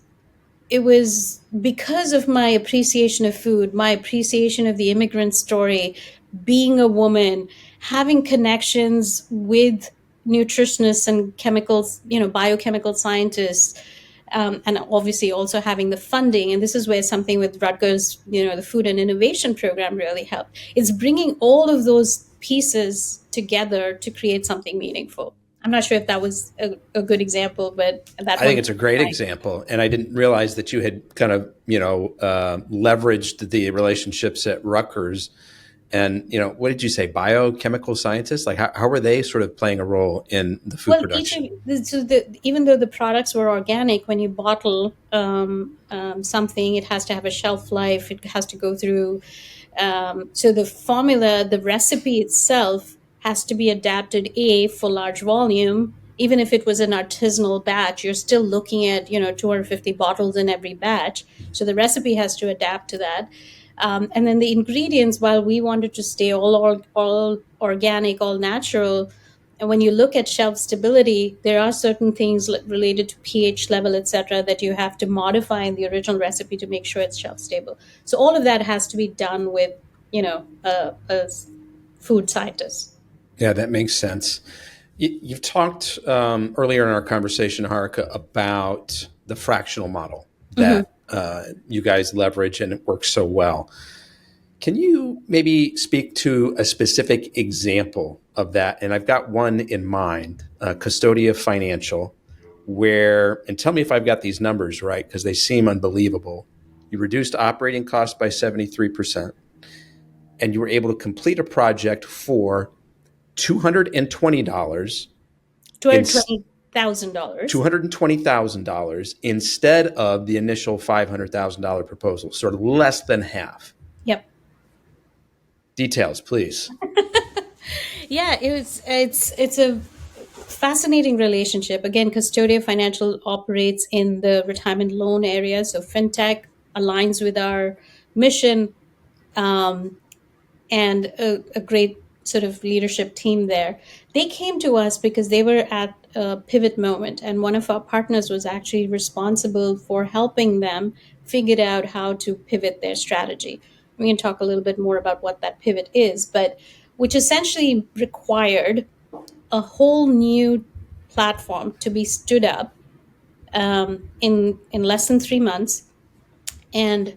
because of my appreciation of food, my appreciation of the immigrant story, being a woman, having connections with nutritionists and chemicals, biochemical scientists, and obviously also having the funding. And this is where something with Rutgers, the Food and Innovation Program really helped. It's bringing all of those pieces together to create something meaningful. I'm not sure if that was a good example, but that I think one. it's a great example, and I didn't realize that you had kind of leveraged the relationships at Rutgers, and what did you say, biochemical scientists? Like how were they sort of playing a role in the food Well, each production? of even though the products were organic, when you bottle something, it has to have a shelf life. It has to go through. So the formula, the recipe itself, has to be adapted for large volume. Even if it was an artisanal batch, you're still looking at 250 bottles in every batch. So the recipe has to adapt to that. And then the ingredients, while we wanted to stay all organic, all natural, and when you look at shelf stability, there are certain things related to pH level, etc., that you have to modify in the original recipe to make sure it's shelf stable. So all of that has to be done with, a food scientist. Yeah, that makes sense. You've talked earlier in our conversation, Haruka, about the fractional model Hmm. that you guys leverage and it works so well. Can you maybe speak to a specific example of that? And I've got one in mind, Custodia Financial, where, and tell me if I've got these numbers right, because they seem unbelievable. You reduced operating costs by 73%, and you were able to complete a project for $220 in $220,000. $220,000 instead of the initial $500,000 proposal, sort of less than half. Yep. Details, please. Yeah, it's a fascinating relationship. Again, Custodia Financial operates in the retirement loan area, so fintech aligns with our mission, and a great sort of leadership team there. They came to us because they were at a pivot moment, and one of our partners was actually responsible for helping them figure out how to pivot their strategy. We can talk a little bit more about what that pivot is, but which essentially required a whole new platform to be stood up in less than 3 months, and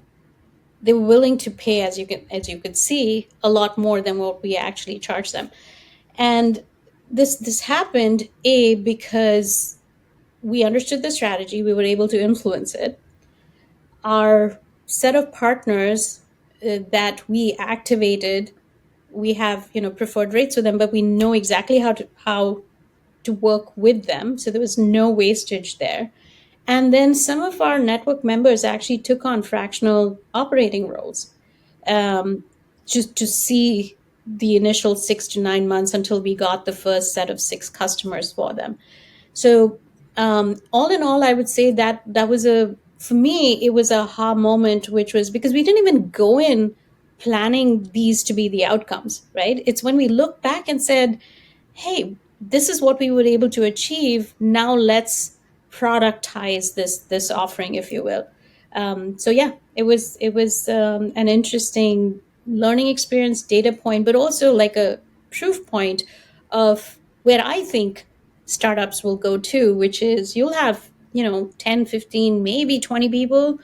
they were willing to pay, as you could see, a lot more than what we actually charged them. And this happened because we understood the strategy, we were able to influence it. Our set of partners that we activated, we have preferred rates with them, but we know exactly how to work with them, so there was no wastage there. And then some of our network members actually took on fractional operating roles, um, just to see the initial 6 to 9 months until we got the first set of 6 customers for them. So, all in all, I would say that that was for me, it was a aha moment, which was because we didn't even go in planning these to be the outcomes, right? It's when we looked back and said, hey, this is what we were able to achieve. Now let's productize this offering, if you will. So yeah, it was an interesting learning experience, data point, but also like a proof point of where I think startups will go to, which is you'll have 10, 15, maybe 20 people,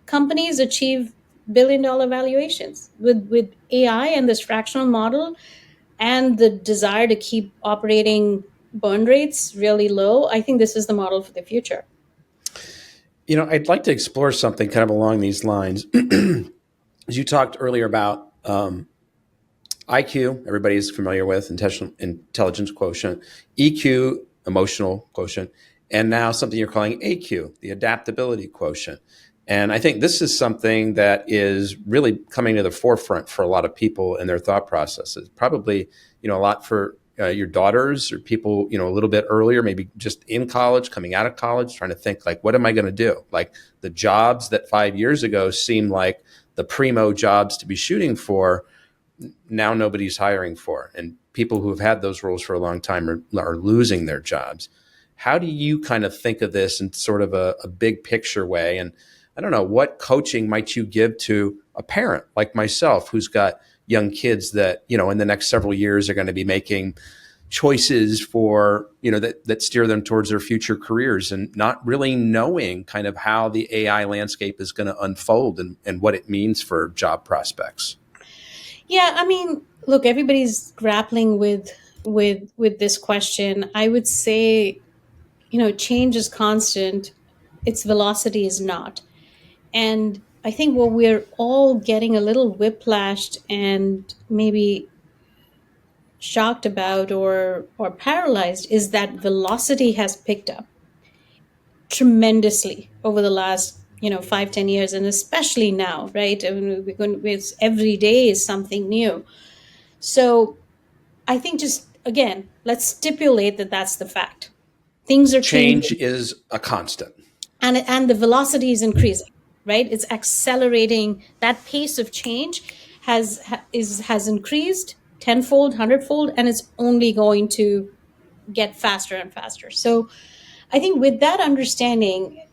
companies achieve billion-dollar valuations with AI and this fractional model, and the desire to keep operating burn rates really low. I think this is the model for the future. I'd like to explore something kind of along these lines. As you talked earlier about IQ, everybody's familiar with intelligence quotient, EQ, emotional quotient, and now something you're calling AQ, the adaptability quotient. And I think this is something that is really coming to the forefront for a lot of people in their thought processes. Probably, a lot for your daughters or people, a little bit earlier, maybe just in college, coming out of college, trying to think like, what am I going to do? Like the jobs that 5 years ago seemed like the primo jobs to be shooting for, now nobody's hiring for. And people who have had those roles for a long time are losing their jobs. How do you kind of think of this in sort of a big picture way? And I don't know, what coaching might you give to a parent like myself who's got young kids that, in the next several years are going to be making choices for, that steer them towards their future careers, and not really knowing kind of how the AI landscape is going to unfold and what it means for job prospects? Yeah, I mean, look, everybody's grappling with this question. I would say, change is constant. Its velocity is not. And I think what we're all getting a little whiplashed and maybe shocked about or paralyzed is that velocity has picked up tremendously over the last 5-10 years, and especially now, right? I mean, it's every day is something new. So I think, just again, let's stipulate that that's the fact. Things are Change changing, is a constant. and the velocity is increasing, right? It's accelerating. That pace of change has increased tenfold, hundredfold, and it's only going to get faster and faster. So I think with that understanding,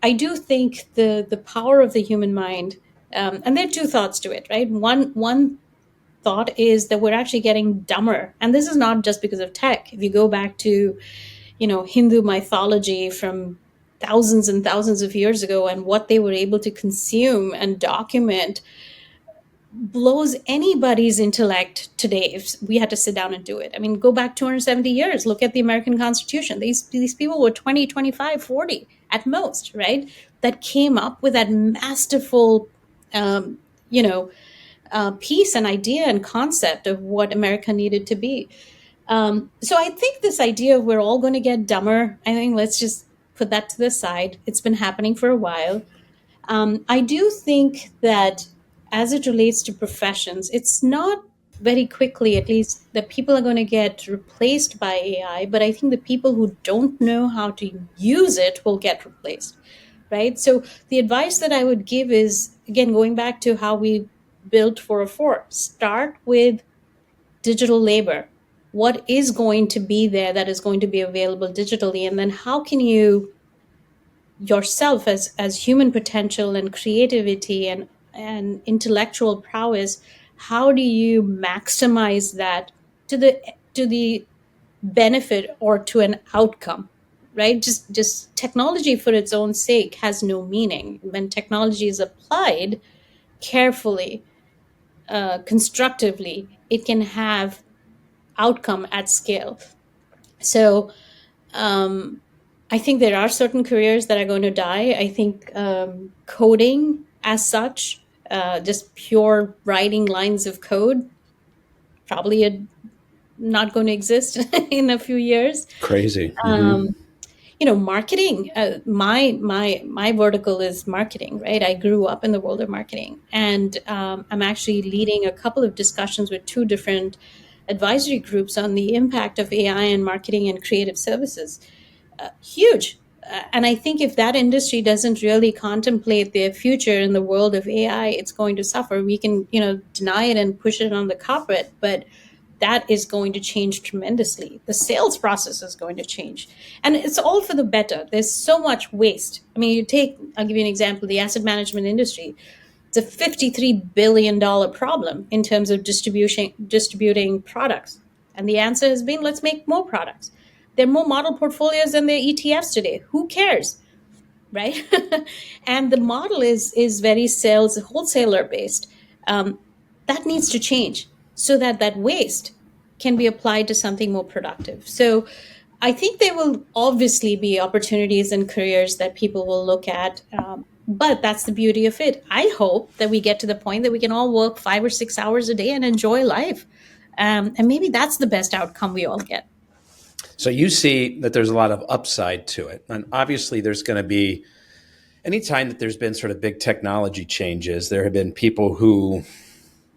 I do think the power of the human mind, and there are two thoughts to it, right? One thought is that we're actually getting dumber, and this is not just because of tech. If you go back to Hindu mythology from thousands and thousands of years ago, and what they were able to consume and document blows anybody's intellect today if we had to sit down and do it. I mean, go back 270 years, look at the American Constitution. These people were 20, 25, 40 at most, right? That came up with that masterful um, you know piece and idea and concept of what America needed to be. So I think this idea of we're all going to get dumber, I think let's just put that to the side. It's been happening for a while. I do think that as it relates to professions, it's not very quickly, at least, that people are going to get replaced by AI, but I think the people who don't know how to use it will get replaced, right? So the advice that I would give is, again, going back to how we built 404, start with digital labor. what is going to be there that is going to be available digitally, and then how can you yourself as human potential and creativity and intellectual prowess, how do you maximize that to the benefit or to an outcome, right? Just technology for its own sake has no meaning. When technology is applied carefully, constructively, it can have outcome at scale. So I think there are certain careers that are going to die. I think coding as such, just pure writing lines of code, probably not going to exist in a few years. Crazy. Um, Marketing. My vertical is marketing, right? I grew up in the world of marketing, and I'm actually leading a couple of discussions with two different advisory groups on the impact of AI in marketing and creative services. Huge. And I think if that industry doesn't really contemplate their future in the world of AI, it's going to suffer. We can, deny it and push it on the carpet, but that is going to change tremendously. The sales process is going to change. And it's all for the better. There's so much waste. I mean, I'll give you an example, the asset management industry. It's a $53 billion problem in terms of distributing products. And the answer has been, let's make more products. There are more model portfolios than there are ETFs today. Who cares? Right? And the model is very sales wholesaler based. That needs to change so that that waste can be applied to something more productive. So I think there will obviously be opportunities and careers that people will look at. But that's the beauty of it. I hope that we get to the point that we can all work 5 or 6 hours a day and enjoy life. And maybe that's the best outcome we all get. So you see that there's a lot of upside to it. And obviously, there's going to be, anytime that there's been sort of big technology changes, there have been people who,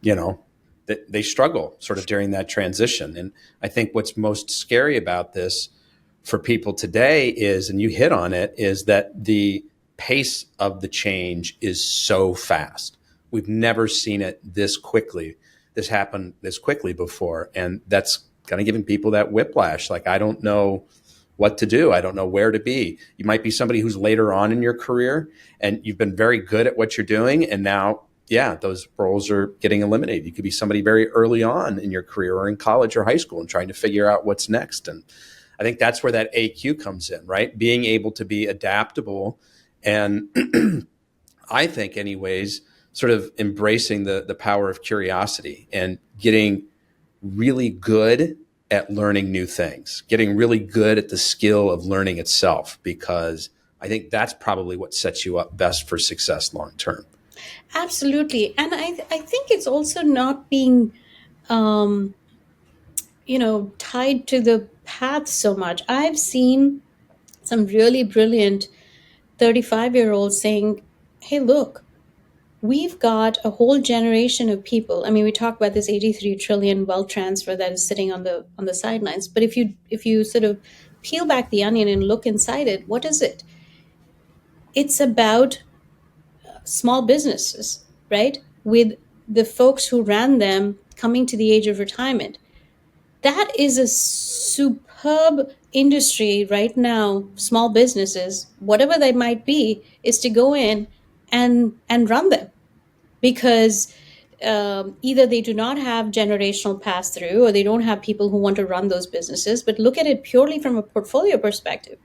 that they struggle sort of during that transition. And I think what's most scary about this for people today is, and you hit on it, is that the pace of the change is so fast. We've never seen it this quickly. This happened this quickly before. And that's kind of giving people that whiplash. Like, I don't know what to do. I don't know where to be. You might be somebody who's later on in your career and you've been very good at what you're doing. And now, those roles are getting eliminated. You could be somebody very early on in your career or in college or high school and trying to figure out what's next. And I think that's where that AQ comes in, right? Being able to be adaptable. And I think anyways, sort of embracing the power of curiosity and getting really good at learning new things, getting really good at the skill of learning itself, because I think that's probably what sets you up best for success long term. Absolutely. And I think it's also not being, tied to the path so much. I've seen some really brilliant 35-year-olds saying, hey, look, we've got a whole generation of people. I mean, we talk about this 83 trillion wealth transfer that is sitting on the sidelines. But if you sort of peel back the onion and look inside it, what is it? It's about small businesses, right? With the folks who ran them coming to the age of retirement. That is a superb industry right now. Small businesses, whatever they might be, is to go in and run them, because either they do not have generational pass through or they don't have people who want to run those businesses. But look at it purely from a portfolio perspective.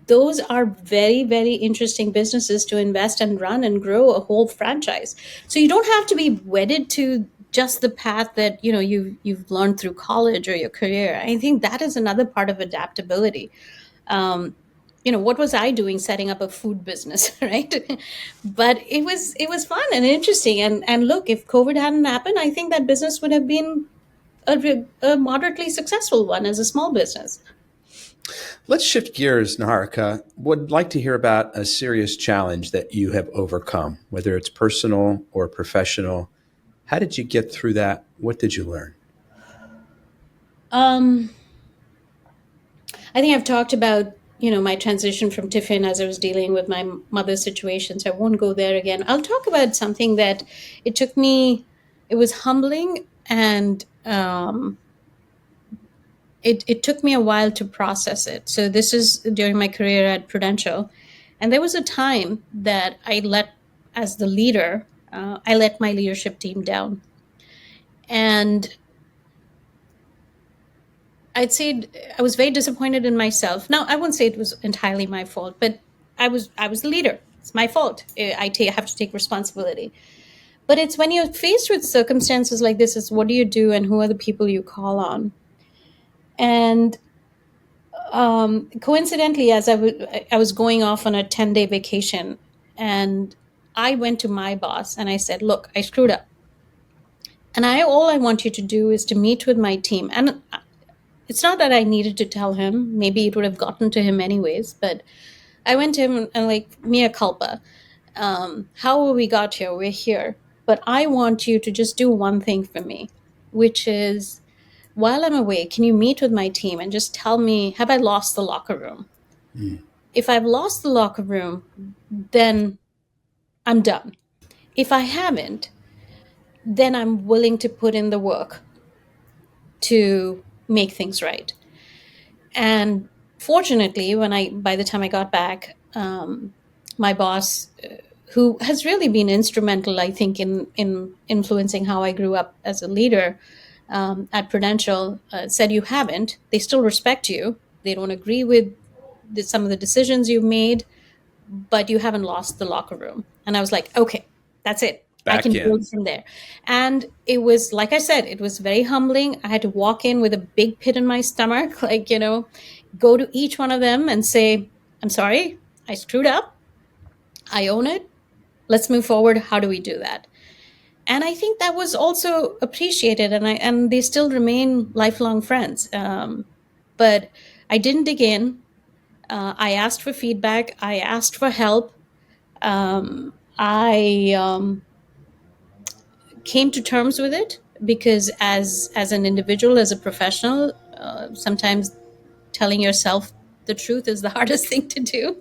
Those are very, very interesting businesses to invest and run and grow a whole franchise. So you don't have to be wedded to just the path that you've learned through college or your career. I think that is another part of adaptability. What was I doing setting up a food business, right? But it was fun and interesting. And look, if COVID hadn't happened, I think that business would have been a moderately successful one as a small business. Let's shift gears, Niharika. Would like to hear about a serious challenge that you have overcome, whether it's personal or professional. How did you get through that? What did you learn? Um, I think I've talked about my transition from Tiffin as I was dealing with my mother's situation, so I won't go there again. I'll talk about something that it took me. It was humbling and it took me a while to process it. So this is during my career at Prudential, and there was a time that as the leader, I let my leadership team down, and I'd say I was very disappointed in myself. Now, I wouldn't say it was entirely my fault, but I was the leader. It's my fault. I have to take responsibility. But it's when you're faced with circumstances like this, is what do you do and who are the people you call on? And coincidentally, as I was going off on a 10-day vacation, and I went to my boss and I said, "Look, I screwed up, and all I want you to do is to meet with my team." And it's not that I needed to tell him; maybe it would have gotten to him anyways. But I went to him and like, mea culpa. How we got here? We're here, but I want you to just do one thing for me, which is, while I'm away, can you meet with my team and just tell me, have I lost the locker room? If I've lost the locker room, then I'm done. If I haven't, then I'm willing to put in the work to make things right. And fortunately, by the time I got back, my boss, who has really been instrumental, I think, in influencing how I grew up as a leader at Prudential, said, "You haven't. They still respect you. They don't agree with some of the decisions you've made, but you haven't lost the locker room." And I was like, okay, that's it. I Back can in. build from there. And it was, like I said, it was very humbling. I had to walk in with a big pit in my stomach, like, go to each one of them and say, "I'm sorry, I screwed up. I own it. Let's move forward. How do we do that?" And I think that was also appreciated, and they still remain lifelong friends. But I didn't dig in. I asked for feedback. I asked for help. I came to terms with it, because as an individual, as a professional, sometimes telling yourself the truth is the hardest thing to do.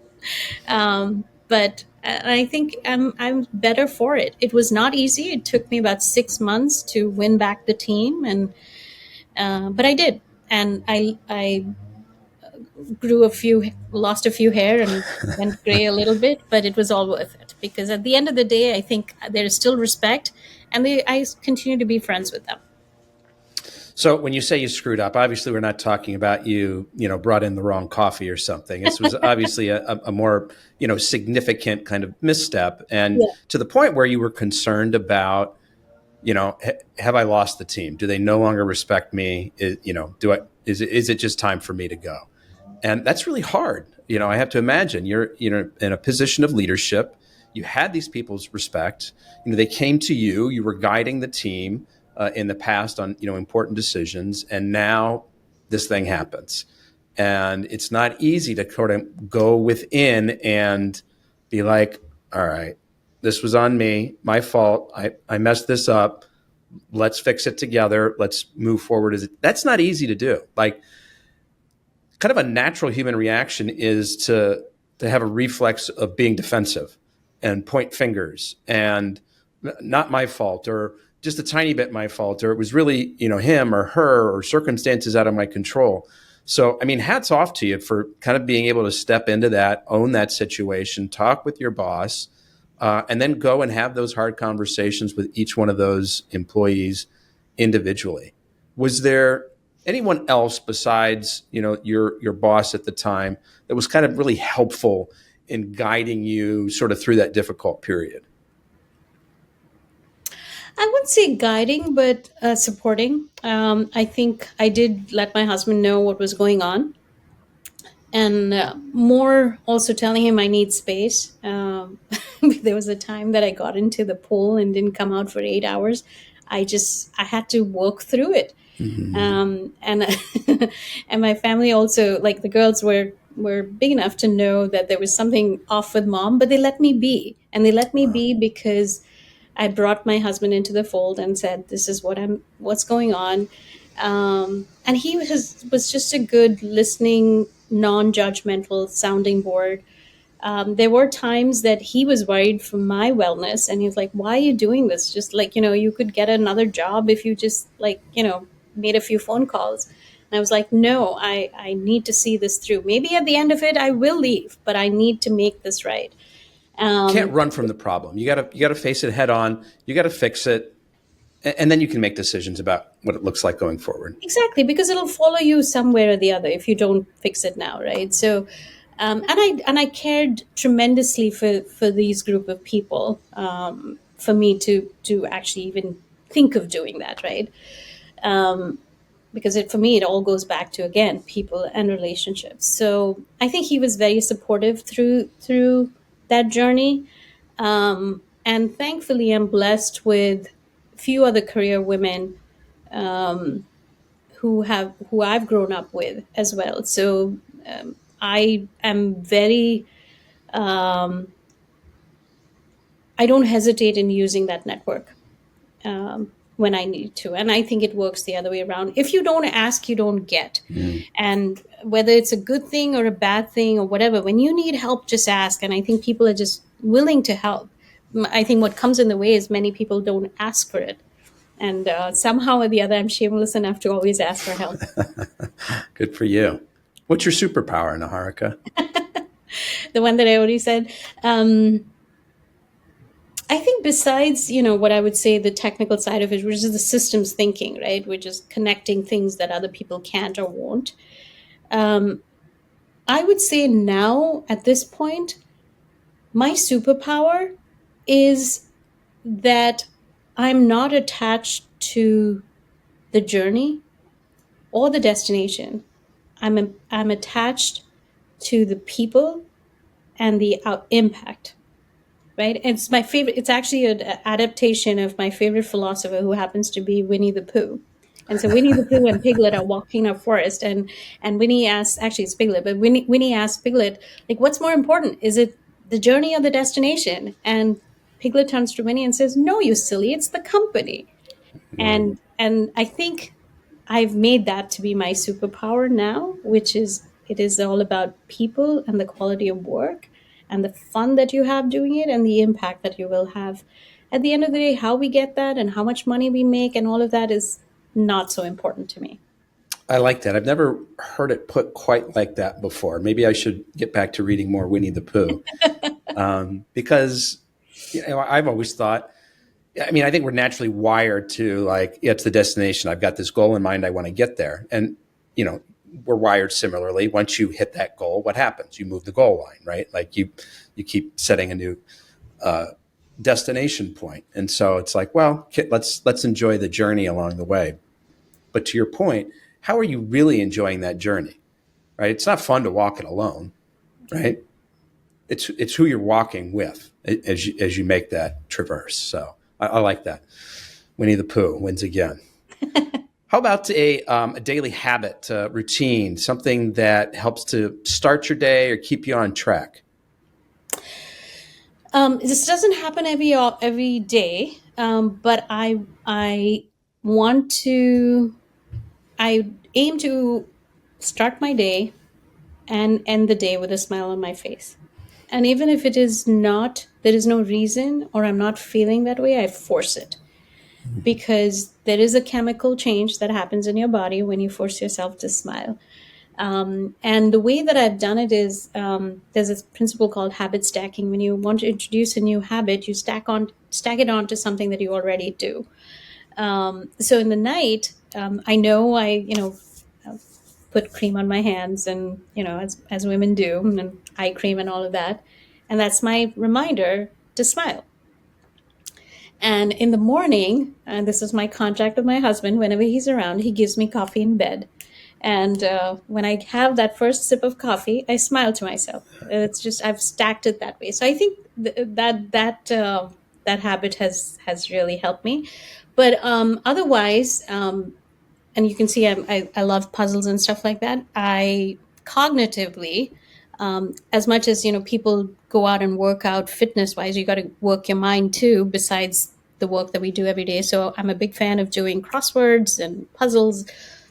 But I think I'm better for it. It was not easy. It took me about 6 months to win back the team, and but I did, and I lost a few hair and went gray a little bit, but it was all worth it, because at the end of the day, I think there is still respect, and I continue to be friends with them. So when you say you screwed up, obviously we're not talking about brought in the wrong coffee or something. This was obviously a more, significant kind of misstep, and Yeah. to the point where you were concerned about, have I lost the team? Do they no longer respect me? Is it just time for me to go? And that's really hard. I have to imagine you're in a position of leadership. You had these people's respect. They came to you. You were guiding the team in the past on important decisions, and now this thing happens. And it's not easy to kind of go within and be like, all right, this was on me, my fault. I messed this up. Let's fix it together. Let's move forward. That's not easy to do. Like, kind of a natural human reaction is to have a reflex of being defensive and point fingers and not my fault, or just a tiny bit my fault, or it was really him or her or circumstances out of my control. So I mean, hats off to you for kind of being able to step into that, own that situation, talk with your boss, and then go and have those hard conversations with each one of those employees individually. Was there anyone else besides your boss at the time that was kind of really helpful in guiding you sort of through that difficult period? I wouldn't say guiding, but supporting. I think I did let my husband know what was going on, and more also telling him I need space. There was a time that I got into the pool and didn't come out for 8 hours. I had to work through it. Mm-hmm. And and my family also, like, the girls were big enough to know that there was something off with mom, but they let me be, and they let me Wow. be because I brought my husband into the fold and said, "This is what's going on," and he was just a good listening, non-judgmental sounding board. There were times that he was worried for my wellness, and he was like, "Why are you doing this? Just, like, you could get another job if you just, like, made a few phone calls." And I was like, no, I need to see this through. Maybe at the end of it, I will leave, but I need to make this right. Can't run from the problem. You gotta face it head on. You gotta fix it, and then you can make decisions about what it looks like going forward. Exactly, because it'll follow you somewhere or the other if you don't fix it now, right? So, and I cared tremendously for these group of people, for me to actually even think of doing that, right? Because for me it all goes back to, again, people and relationships. So I think he was very supportive through that journey, and thankfully I'm blessed with a few other career women who I've grown up with as well. So I am very I don't hesitate in using that network when I need to. And I think it works the other way around. If you don't ask, you don't get. And whether it's a good thing or a bad thing or whatever, when you need help, just ask. And I think people are just willing to help. I think what comes in the way is many people don't ask for it. And somehow or the other, I'm shameless enough to always ask for help. Good for you. What's your superpower, Niharika? The one that I already said. I think besides, what I would say the technical side of it, which is the systems thinking, right, which is connecting things that other people can't or won't. I would say now at this point, my superpower is that I'm not attached to the journey or the destination. I'm attached to the people and the impact. Right? It's my favorite. It's actually an adaptation of my favorite philosopher, who happens to be Winnie the Pooh. And so Winnie the Pooh and Piglet are walking in a forest, and Winnie asks, actually it's Piglet, but Winnie asks Piglet, like, what's more important? Is it the journey or the destination? And Piglet turns to Winnie and says, no, you silly, it's the company. And I think I've made that to be my superpower now, which is, it is all about people and the quality of work and the fun that you have doing it and the impact that you will have. At the end of the day, how we get that and how much money we make and all of that is not so important to me. I like that. I've never heard it put quite like that before. Maybe I should get back to reading more Winnie the Pooh, because I've always thought. I mean, I think we're naturally wired to, like, yeah, it's the destination. I've got this goal in mind. I want to get there, and we're wired similarly. Once you hit that goal, what happens? You move the goal line, right? Like you keep setting a new destination point, and so it's like, well, let's enjoy the journey along the way. But to your point, how are you really enjoying that journey? Right? It's not fun to walk it alone, right? It's who you're walking with as you make that traverse. So I like that. Winnie the Pooh wins again. How about a daily habit, routine, something that helps to start your day or keep you on track? This doesn't happen every day, but I want to. I aim to start my day and end the day with a smile on my face. And even if it is not, there is no reason or I'm not feeling that way, I force it. Because there is a chemical change that happens in your body when you force yourself to smile. And the way that I've done it is, there's this principle called habit stacking. When you want to introduce a new habit, you stack it on to something that you already do. So in the night, I know put cream on my hands, and as women do, and eye cream and all of that, and that's my reminder to smile. And in the morning, and this is my contract with my husband, whenever he's around, he gives me coffee in bed. And when I have that first sip of coffee, I smile to myself. It's just, I've stacked it that way. So I think that habit has really helped me. But otherwise, and you can see I love puzzles and stuff like that. I cognitively, as much as people go out and work out fitness wise, you got to work your mind too, besides the work that we do every day. So I'm a big fan of doing crosswords and puzzles.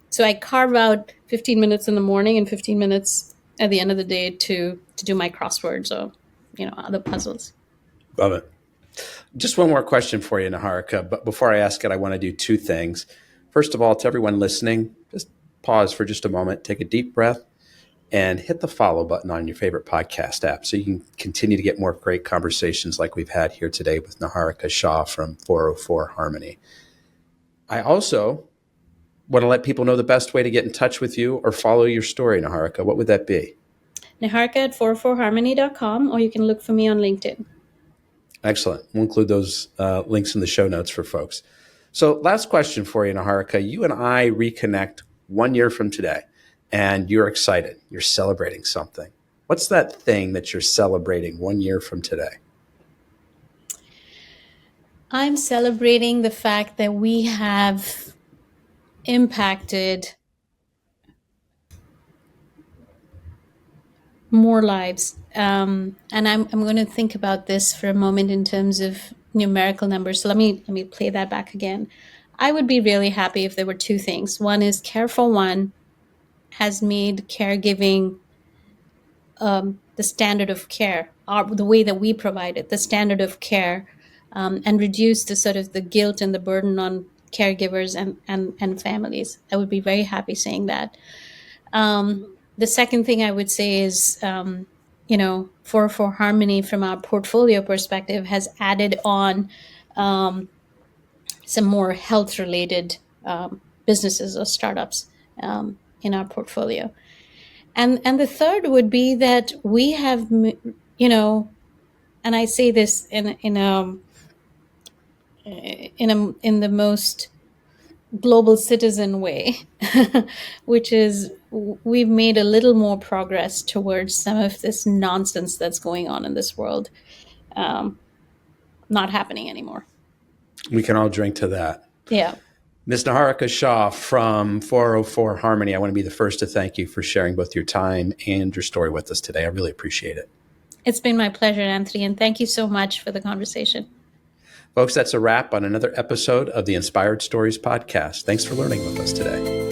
So I carve out 15 minutes in the morning and 15 minutes at the end of the day to do my crosswords or other puzzles. Love it. Just one more question for you, Niharika. But before I ask it, I want to do two things. First of all, to everyone listening, just pause for just a moment, take a deep breath, and hit the follow button on your favorite podcast app so you can continue to get more great conversations like we've had here today with Niharika Shah from 404 Harmony. I also want to let people know the best way to get in touch with you or follow your story, Niharika. What would that be? Niharika at 404harmony.com, or you can look for me on LinkedIn. Excellent. We'll include those links in the show notes for folks. So last question for you, Niharika. You and I reconnect 1 year from today, and you're excited. You're celebrating something. What's that thing that you're celebrating 1 year from today? I'm celebrating the fact that we have impacted more lives. And I'm going to think about this for a moment in terms of numerical numbers. So let me play that back again. I would be really happy if there were two things. One is Care for One has made caregiving the standard of care, the way that we provide it, the standard of care, and reduce the sort of the guilt and the burden on caregivers and families. I would be very happy saying that. The second thing I would say is, 404 Harmony from our portfolio perspective has added on some more health-related businesses or startups in our portfolio. And the third would be that we have, and I say this in the most global citizen way, which is we've made a little more progress towards some of this nonsense that's going on in this world not happening anymore. We can all drink to that. Yeah. Ms. Niharika Shah from 404 Harmony, I want to be the first to thank you for sharing both your time and your story with us today. I really appreciate it. It's been my pleasure, Anthony, and thank you so much for the conversation. Folks, that's a wrap on another episode of the Inspired Stories podcast. Thanks for learning with us today.